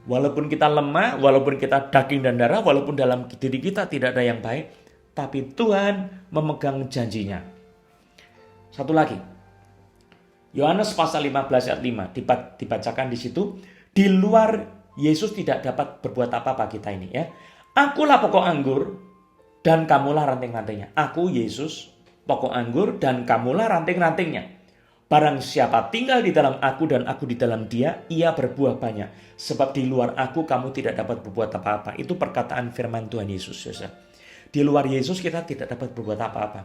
[SPEAKER 1] walaupun kita lemah, walaupun kita daging dan darah, walaupun dalam diri kita tidak ada yang baik, tapi Tuhan memegang janjinya. Satu lagi, Yohanes pasal 15 ayat 5 dibacakan di situ. Di luar Yesus tidak dapat berbuat apa-apa kita ini ya. Akulah pokok anggur dan kamulah ranting-rantingnya. Aku Yesus, pokok anggur dan kamulah ranting-rantingnya. Barang siapa tinggal di dalam aku dan aku di dalam dia, ia berbuah banyak. Sebab di luar aku kamu tidak dapat berbuat apa-apa. Itu perkataan firman Tuhan Yesus. Di luar Yesus kita tidak dapat berbuat apa-apa.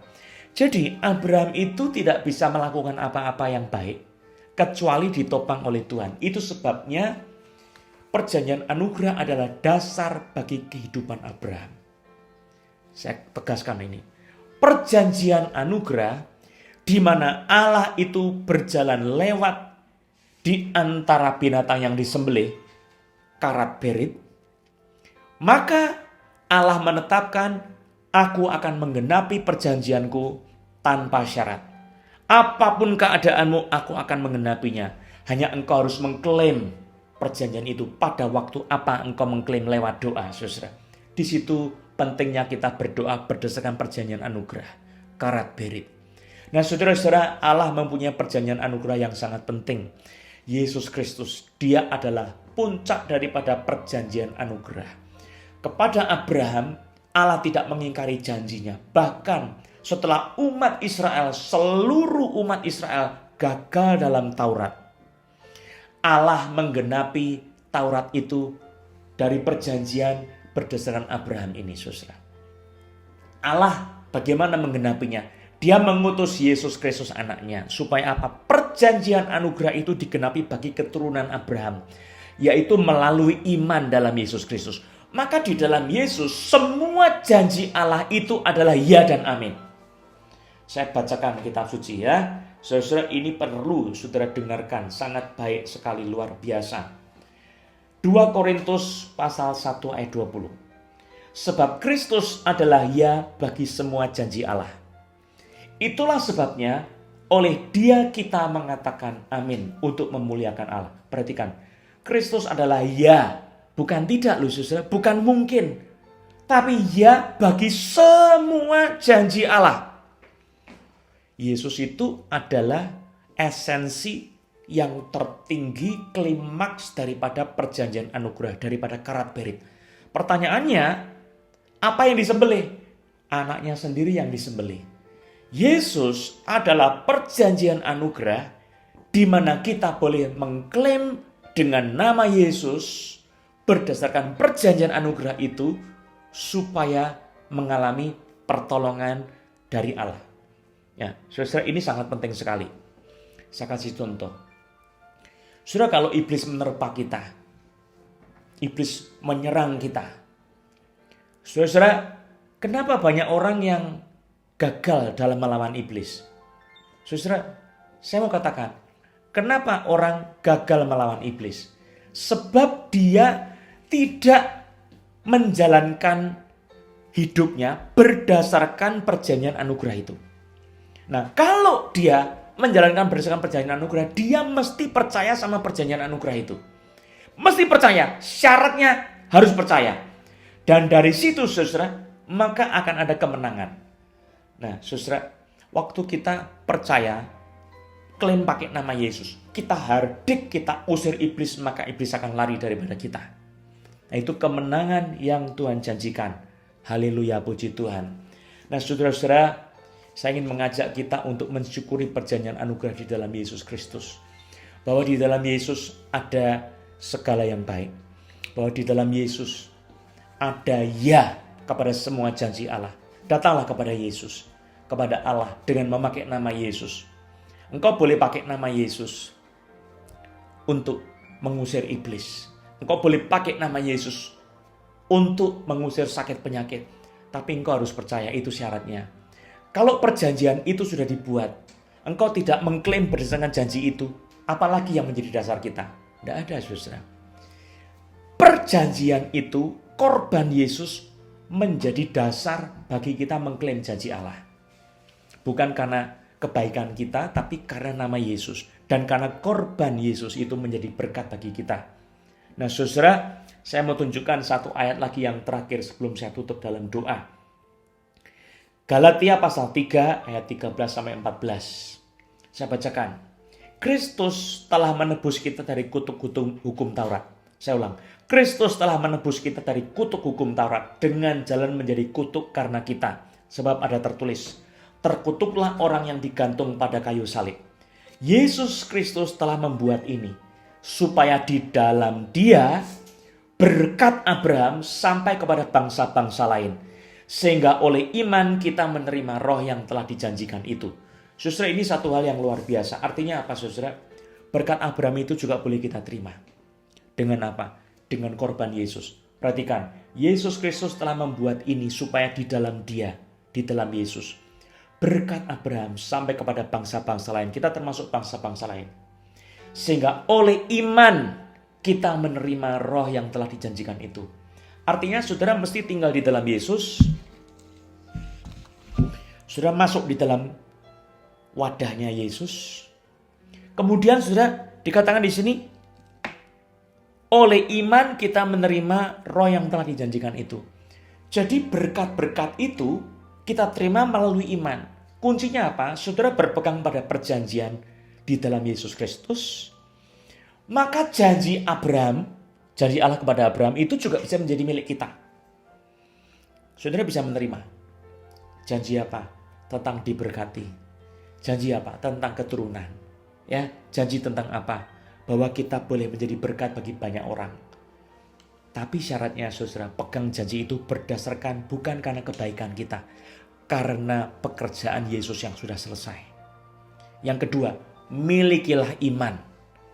[SPEAKER 1] Jadi Abraham itu tidak bisa melakukan apa-apa yang baik kecuali ditopang oleh Tuhan. Itu sebabnya perjanjian anugerah adalah dasar bagi kehidupan Abraham. Saya tegaskan ini. Perjanjian anugerah di mana Allah itu berjalan lewat di antara binatang yang disembelih, karat berit, maka Allah menetapkan, aku akan menggenapi perjanjianku tanpa syarat. Apapun keadaanmu, aku akan menggenapinya. Hanya engkau harus mengklaim perjanjian itu pada waktu apa engkau mengklaim lewat doa, saudara. Di situ pentingnya kita berdoa berdasarkan perjanjian anugerah, karat berit. Nah, saudara-saudara, Allah mempunyai perjanjian anugerah yang sangat penting. Yesus Kristus, dia adalah puncak daripada perjanjian anugerah. Kepada Abraham, Allah tidak mengingkari janjinya. Bahkan setelah umat Israel, seluruh umat Israel gagal dalam Taurat, Allah menggenapi Taurat itu dari perjanjian berdasarkan Abraham ini, saudara. Allah bagaimana menggenapinya? Dia mengutus Yesus Kristus anaknya. Supaya apa? Perjanjian anugerah itu digenapi bagi keturunan Abraham. Yaitu melalui iman dalam Yesus Kristus. Maka di dalam Yesus semua janji Allah itu adalah ya dan amin. Saya bacakan kitab suci ya. Saudara, ini perlu saudara dengarkan. Sangat baik sekali, luar biasa. 2 Korintus pasal 1 ayat 20. Sebab Kristus adalah ya bagi semua janji Allah. Itulah sebabnya oleh dia kita mengatakan amin untuk memuliakan Allah. Perhatikan, Kristus adalah ya, bukan tidak loh saudara, bukan mungkin. Tapi ya bagi semua janji Allah. Yesus itu adalah esensi yang tertinggi, klimaks daripada perjanjian anugerah, daripada karat berit. Pertanyaannya, apa yang disembelih? Anaknya sendiri yang disembelih. Yesus adalah perjanjian anugerah di mana kita boleh mengklaim dengan nama Yesus berdasarkan perjanjian anugerah itu supaya mengalami pertolongan dari Allah. Ya, saudara, ini sangat penting sekali. Saya kasih contoh. Saudara, kalau iblis menerpa kita, iblis menyerang kita. Saudara, kenapa banyak orang yang gagal dalam melawan iblis? Saudara, saya mau katakan, kenapa orang gagal melawan iblis? Sebab dia tidak menjalankan hidupnya berdasarkan perjanjian anugerah itu. Nah, kalau dia menjalankan berdasarkan perjanjian anugerah, dia mesti percaya sama perjanjian anugerah itu. Mesti percaya, syaratnya harus percaya. Dan dari situ, saudara, maka akan ada kemenangan. Nah, saudara, waktu kita percaya, klaim pakai nama Yesus, kita hardik, kita usir iblis, maka iblis akan lari daripada kita. Nah, itu kemenangan yang Tuhan janjikan. Haleluya, puji Tuhan. Nah, saudara-saudara, saya ingin mengajak kita untuk mensyukuri perjanjian anugerah di dalam Yesus Kristus. Bahwa di dalam Yesus ada segala yang baik. Bahwa di dalam Yesus ada ya kepada semua janji Allah. Datanglah kepada Yesus, kepada Allah dengan memakai nama Yesus. Engkau boleh pakai nama Yesus untuk mengusir iblis. Engkau boleh pakai nama Yesus untuk mengusir sakit penyakit. Tapi engkau harus percaya, itu syaratnya. Kalau perjanjian itu sudah dibuat, engkau tidak mengklaim berdasarkan janji itu, apalagi yang menjadi dasar kita? Tidak ada, saudara. Perjanjian itu, korban Yesus menjadi dasar bagi kita mengklaim janji Allah. Bukan karena kebaikan kita, tapi karena nama Yesus. Dan karena korban Yesus itu menjadi berkat bagi kita. Nah, saudara, saya mau tunjukkan satu ayat lagi yang terakhir sebelum saya tutup dalam doa. Galatia pasal 3 ayat 13-14. Saya bacakan. Kristus telah menebus kita dari kutuk hukum Taurat. Saya ulang. Kristus telah menebus kita dari kutuk hukum Taurat dengan jalan menjadi kutuk karena kita. Sebab ada tertulis, terkutuklah orang yang digantung pada kayu salib. Yesus Kristus telah membuat ini supaya di dalam Dia berkat Abraham sampai kepada bangsa-bangsa lain. Sehingga oleh iman kita menerima roh yang telah dijanjikan itu. Saudara, ini satu hal yang luar biasa. Artinya apa, saudara? Berkat Abraham itu juga boleh kita terima. Dengan apa? dengan korban Yesus. Perhatikan, Yesus Kristus telah membuat ini supaya di dalam Dia, di dalam Yesus, berkat Abraham sampai kepada bangsa-bangsa lain. Kita termasuk bangsa-bangsa lain. Sehingga oleh iman kita menerima roh yang telah dijanjikan itu. Artinya saudara mesti tinggal di dalam Yesus. Saudara masuk di dalam wadahnya Yesus. Kemudian saudara dikatakan di sini, oleh iman kita menerima roh yang telah dijanjikan itu. Jadi berkat-berkat itu kita terima melalui iman. Kuncinya apa? Saudara berpegang pada perjanjian di dalam Yesus Kristus. Maka janji Abraham, janji Allah kepada Abraham itu juga bisa menjadi milik kita. Saudara bisa menerima. Janji apa? Tentang diberkati. Janji apa? Tentang keturunan. Ya, janji tentang apa? Bahwa kita boleh menjadi berkat bagi banyak orang. Tapi syaratnya saudara, pegang janji itu berdasarkan bukan karena kebaikan kita, karena pekerjaan Yesus yang sudah selesai. Yang kedua, milikilah iman.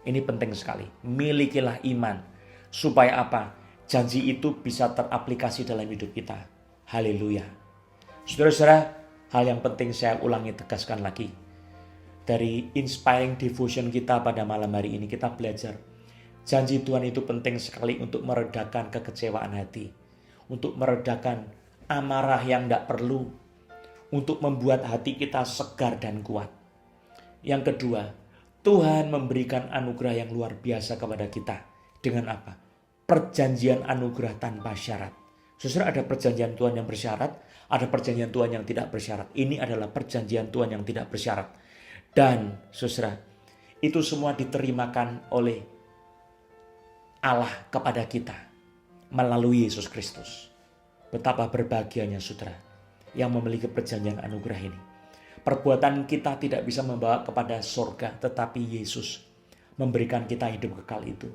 [SPEAKER 1] Ini penting sekali. Milikilah iman. Supaya apa? Janji itu bisa teraplikasi dalam hidup kita. Haleluya. Saudara-saudara, hal yang penting saya ulangi, tegaskan lagi. Dari inspiring devotion kita pada malam hari ini kita belajar. Janji Tuhan itu penting sekali untuk meredakan kekecewaan hati. Untuk meredakan amarah yang tidak perlu. Untuk membuat hati kita segar dan kuat. Yang kedua, Tuhan memberikan anugerah yang luar biasa kepada kita. Dengan apa? Perjanjian anugerah tanpa syarat. Saudara, ada perjanjian Tuhan yang bersyarat, ada perjanjian Tuhan yang tidak bersyarat. Ini adalah perjanjian Tuhan yang tidak bersyarat. Dan saudara, itu semua diterimakan oleh Allah kepada kita melalui Yesus Kristus. Betapa berbahagianya saudara yang memiliki perjanjian anugerah ini. Perbuatan kita tidak bisa membawa kepada surga, tetapi Yesus memberikan kita hidup kekal itu.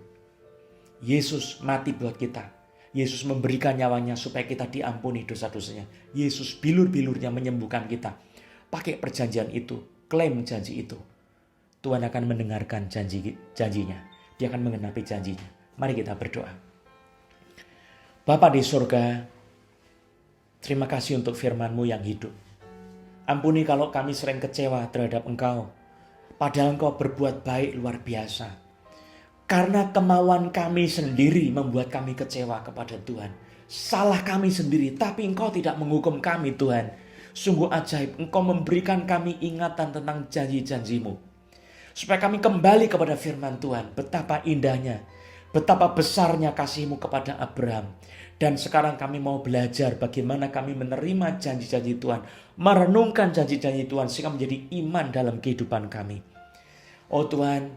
[SPEAKER 1] Yesus mati buat kita. Yesus memberikan nyawanya supaya kita diampuni dosa-dosanya. Yesus bilur-bilurnya menyembuhkan kita. Pakai perjanjian itu. Klaim janji itu. Tuhan akan mendengarkan janjinya. Dia akan mengenapi janjinya. Mari kita berdoa. Bapa di surga, terima kasih untuk firman-Mu yang hidup. Ampuni kalau kami sering kecewa terhadap Engkau. Padahal Engkau berbuat baik luar biasa. Karena kemauan kami sendiri membuat kami kecewa kepada Tuhan. Salah kami sendiri, tapi Engkau tidak menghukum kami Tuhan. Sungguh ajaib, Engkau memberikan kami ingatan tentang janji-janji-Mu. Supaya kami kembali kepada firman Tuhan. Betapa indahnya, betapa besarnya kasih-Mu kepada Abraham. Dan sekarang kami mau belajar bagaimana kami menerima janji-janji Tuhan. Merenungkan janji-janji Tuhan sehingga menjadi iman dalam kehidupan kami. Oh Tuhan,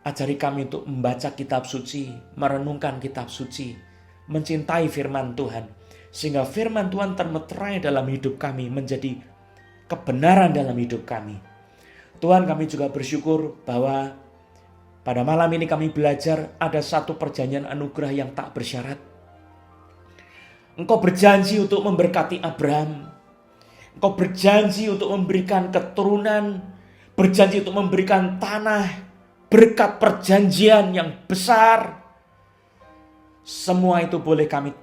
[SPEAKER 1] ajari kami untuk membaca kitab suci, merenungkan kitab suci, mencintai firman Tuhan. Sehingga firman Tuhan termeterai dalam hidup kami, menjadi kebenaran dalam hidup kami. Tuhan, kami juga bersyukur bahwa pada malam ini kami belajar ada satu perjanjian anugerah yang tak bersyarat. Engkau berjanji untuk memberkati Abraham. Engkau berjanji untuk memberikan keturunan, berjanji untuk memberikan tanah, berkat perjanjian yang besar. Semua itu boleh kami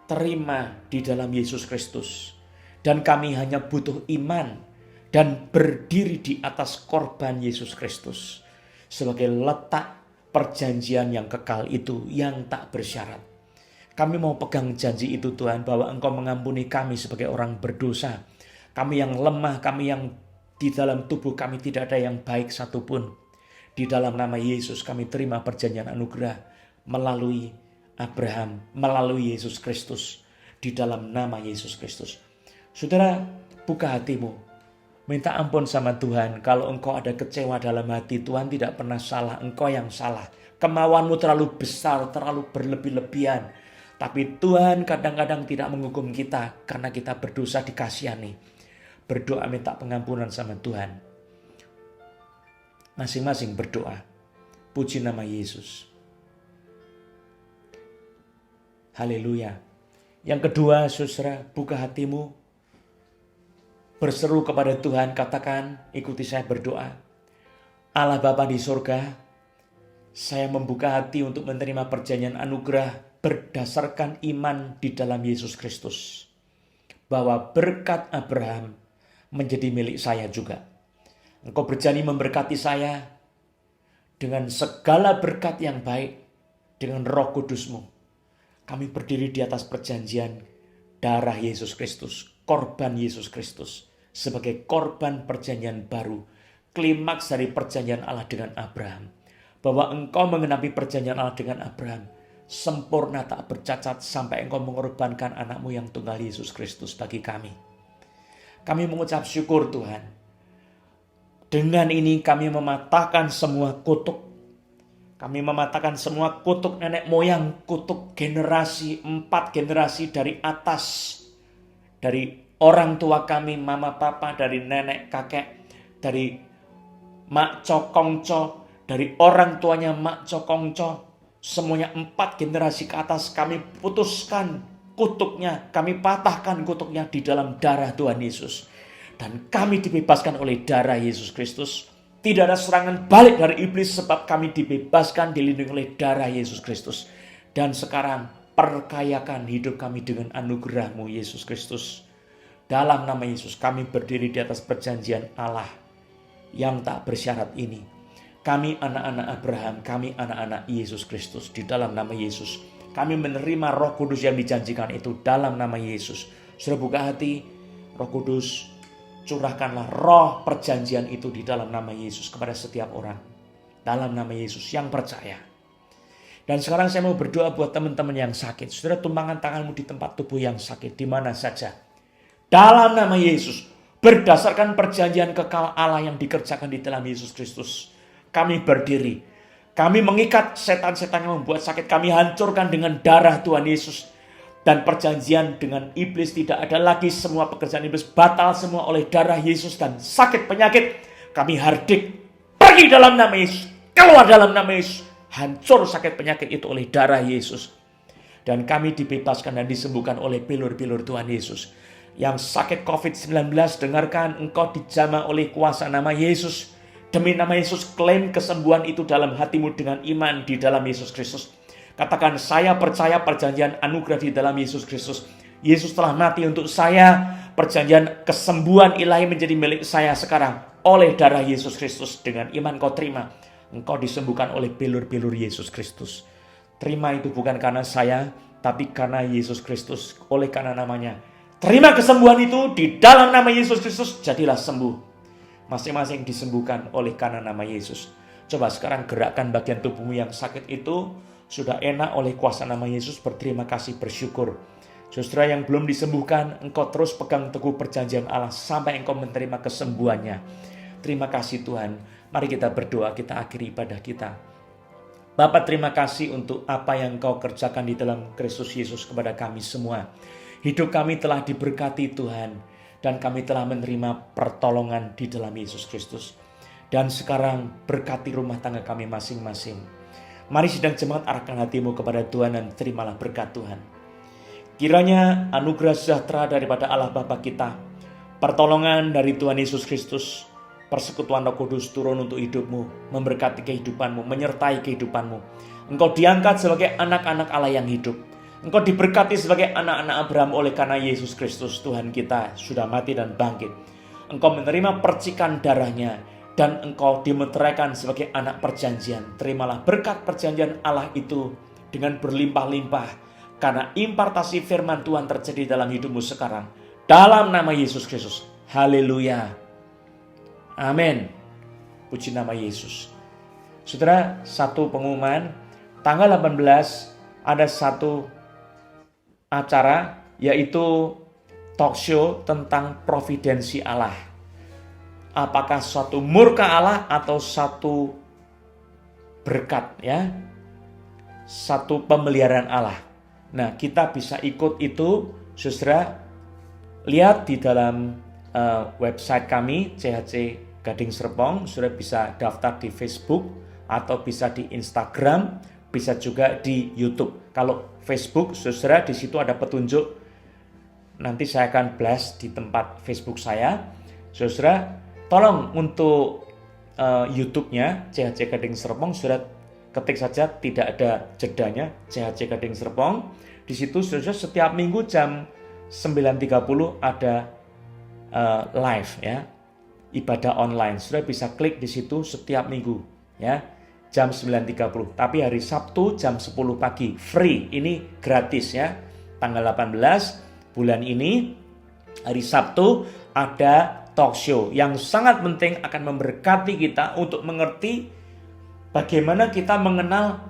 [SPEAKER 1] terima di dalam Yesus Kristus. Dan kami hanya butuh iman dan berdiri di atas korban Yesus Kristus sebagai letak perjanjian yang kekal itu yang tak bersyarat. Kami mau pegang janji itu Tuhan, bahwa Engkau mengampuni kami sebagai orang berdosa. Kami yang lemah, kami yang di dalam tubuh kami tidak ada yang baik satupun. Di dalam nama Yesus kami terima perjanjian anugerah melalui Abraham, melalui Yesus Kristus, di dalam nama Yesus Kristus. Saudara, buka hatimu, minta ampun sama Tuhan. Kalau engkau ada kecewa dalam hati, Tuhan tidak pernah salah, engkau yang salah. Kemauanmu terlalu besar, terlalu berlebih-lebihan. Tapi Tuhan kadang-kadang tidak menghukum kita karena kita berdosa, dikasihani. Berdoa minta pengampunan sama Tuhan. Masing-masing berdoa. Puji nama Yesus. Haleluya. Yang kedua, saudara, buka hatimu. Berseru kepada Tuhan, katakan, ikuti saya berdoa. Allah Bapa di surga, Saya membuka hati untuk menerima perjanjian anugerah berdasarkan iman di dalam Yesus Kristus. Bahwa berkat Abraham menjadi milik saya juga. Engkau berjanji memberkati saya dengan segala berkat yang baik, dengan Roh Kudus-Mu. Kami berdiri di atas perjanjian darah Yesus Kristus, korban Yesus Kristus, sebagai korban perjanjian baru, klimaks dari perjanjian Allah dengan Abraham. Bahwa engkau mengenapi perjanjian Allah dengan Abraham, sempurna tak bercacat sampai engkau mengorbankan anakmu yang tunggal Yesus Kristus bagi kami. Kami mengucap syukur Tuhan. Dengan ini kami mematahkan semua kutuk. Kami mematahkan semua kutuk nenek moyang, kutuk generasi, 4 generasi dari atas. Dari orang tua kami, mama papa, dari nenek kakek, dari mak cokongco, dari orang tuanya mak cokongco. Semuanya 4 generasi ke atas kami putuskan kutuknya, kami patahkan kutuknya di dalam darah Tuhan Yesus. Dan kami dibebaskan oleh darah Yesus Kristus. Tidak ada serangan balik dari iblis sebab kami dibebaskan, dilindungi oleh darah Yesus Kristus. Dan sekarang perkayakan hidup kami dengan anugerah-Mu Yesus Kristus. Dalam nama Yesus kami berdiri di atas perjanjian Allah yang tak bersyarat ini. Kami anak-anak Abraham, kami anak-anak Yesus Kristus. Di dalam nama Yesus kami menerima Roh Kudus yang dijanjikan itu dalam nama Yesus. Sudah buka hati, Roh Kudus, curahkanlah roh perjanjian itu di dalam nama Yesus kepada setiap orang. Dalam nama Yesus yang percaya. Dan sekarang saya mau berdoa buat teman-teman yang sakit. Saudara, tumpangkan tanganmu di tempat tubuh yang sakit, di mana saja. Dalam nama Yesus, berdasarkan perjanjian kekal Allah yang dikerjakan di dalam Yesus Kristus, kami berdiri. Kami mengikat setan-setan yang membuat sakit. Kami hancurkan dengan darah Tuhan Yesus. Dan perjanjian dengan iblis tidak ada lagi, semua pekerjaan iblis batal semua oleh darah Yesus. Dan sakit penyakit kami hardik, pergi dalam nama Yesus, keluar dalam nama Yesus. Hancur sakit penyakit itu oleh darah Yesus. Dan kami dibebaskan dan disembuhkan oleh pilur-pilur Tuhan Yesus. Yang sakit COVID-19, dengarkan, engkau dijamah oleh kuasa nama Yesus. Demi nama Yesus, klaim kesembuhan itu dalam hatimu dengan iman di dalam Yesus Kristus. Katakan, saya percaya perjanjian anugerah di dalam Yesus Kristus. Yesus telah mati untuk saya. Perjanjian kesembuhan ilahi menjadi milik saya sekarang oleh darah Yesus Kristus. Dengan iman kau terima. Engkau disembuhkan oleh pilur-pilur Yesus Kristus. Terima itu bukan karena saya, tapi karena Yesus Kristus. Oleh karena namanya. Terima kesembuhan itu di dalam nama Yesus Kristus. Jadilah sembuh. Masing-masing disembuhkan oleh karena nama Yesus. Coba sekarang gerakkan bagian tubuhmu yang sakit itu. Sudah enak oleh kuasa nama Yesus, berterima kasih, bersyukur. Saudara yang belum disembuhkan, engkau terus pegang teguh perjanjian Allah sampai engkau menerima kesembuhannya. Terima kasih Tuhan. Mari kita berdoa, kita akhiri ibadah kita. Bapa, terima kasih untuk apa yang engkau kerjakan di dalam Kristus Yesus kepada kami semua. Hidup kami telah diberkati Tuhan, dan kami telah menerima pertolongan di dalam Yesus Kristus. Dan sekarang berkati rumah tangga kami masing-masing. Mari sidang jemaat, arahkan hatimu kepada Tuhan dan terimalah berkat Tuhan. Kiranya anugerah sejahtera daripada Allah Bapa kita, pertolongan dari Tuhan Yesus Kristus, persekutuan Roh Kudus turun untuk hidupmu, memberkati kehidupanmu, menyertai kehidupanmu. Engkau diangkat sebagai anak-anak Allah yang hidup. Engkau diberkati sebagai anak-anak Abraham oleh karena Yesus Kristus Tuhan kita sudah mati dan bangkit. Engkau menerima percikan darahnya. Dan engkau dimeteraikan sebagai anak perjanjian. Terimalah berkat perjanjian Allah itu dengan berlimpah-limpah. Karena impartasi firman Tuhan terjadi dalam hidupmu sekarang. Dalam nama Yesus Kristus. Haleluya. Amin. Puji nama Yesus. Saudara, satu pengumuman. Tanggal 18 ada satu acara, yaitu talk show tentang providensi Allah. Apakah suatu murka Allah atau satu berkat, ya, satu pemeliharaan Allah. Nah, kita bisa ikut itu, saudara. Lihat di dalam website kami CHC Gading Serpong. Saudara bisa daftar di Facebook atau bisa di Instagram, bisa juga di YouTube. Kalau Facebook, saudara, di situ ada petunjuk. Nanti saya akan blast di tempat Facebook saya, saudara. Tolong untuk YouTube-nya CHC Gading Serpong, saudara ketik saja, tidak ada jedanya, CHC Gading Serpong. Di situ saudara setiap minggu jam 9.30 ada live ya, ibadah online. Saudara bisa klik di situ setiap minggu ya, jam 9.30. Tapi hari Sabtu jam 10 pagi, free, ini gratis ya. Tanggal 18 bulan ini, hari Sabtu ada talk show yang sangat penting, akan memberkati kita untuk mengerti bagaimana kita mengenal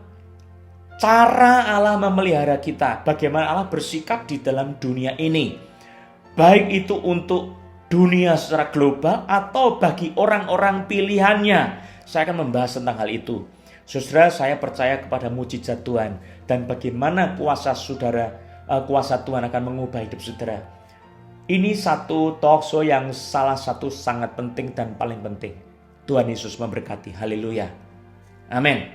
[SPEAKER 1] cara Allah memelihara kita, bagaimana Allah bersikap di dalam dunia ini, baik itu untuk dunia secara global atau bagi orang-orang pilihannya. Saya akan membahas tentang hal itu. Saudara, saya percaya kepada mujizat Tuhan dan bagaimana kuasa Tuhan akan mengubah hidup saudara. Ini satu talk show yang salah satu sangat penting dan paling penting. Tuhan Yesus memberkati. Haleluya. Amin.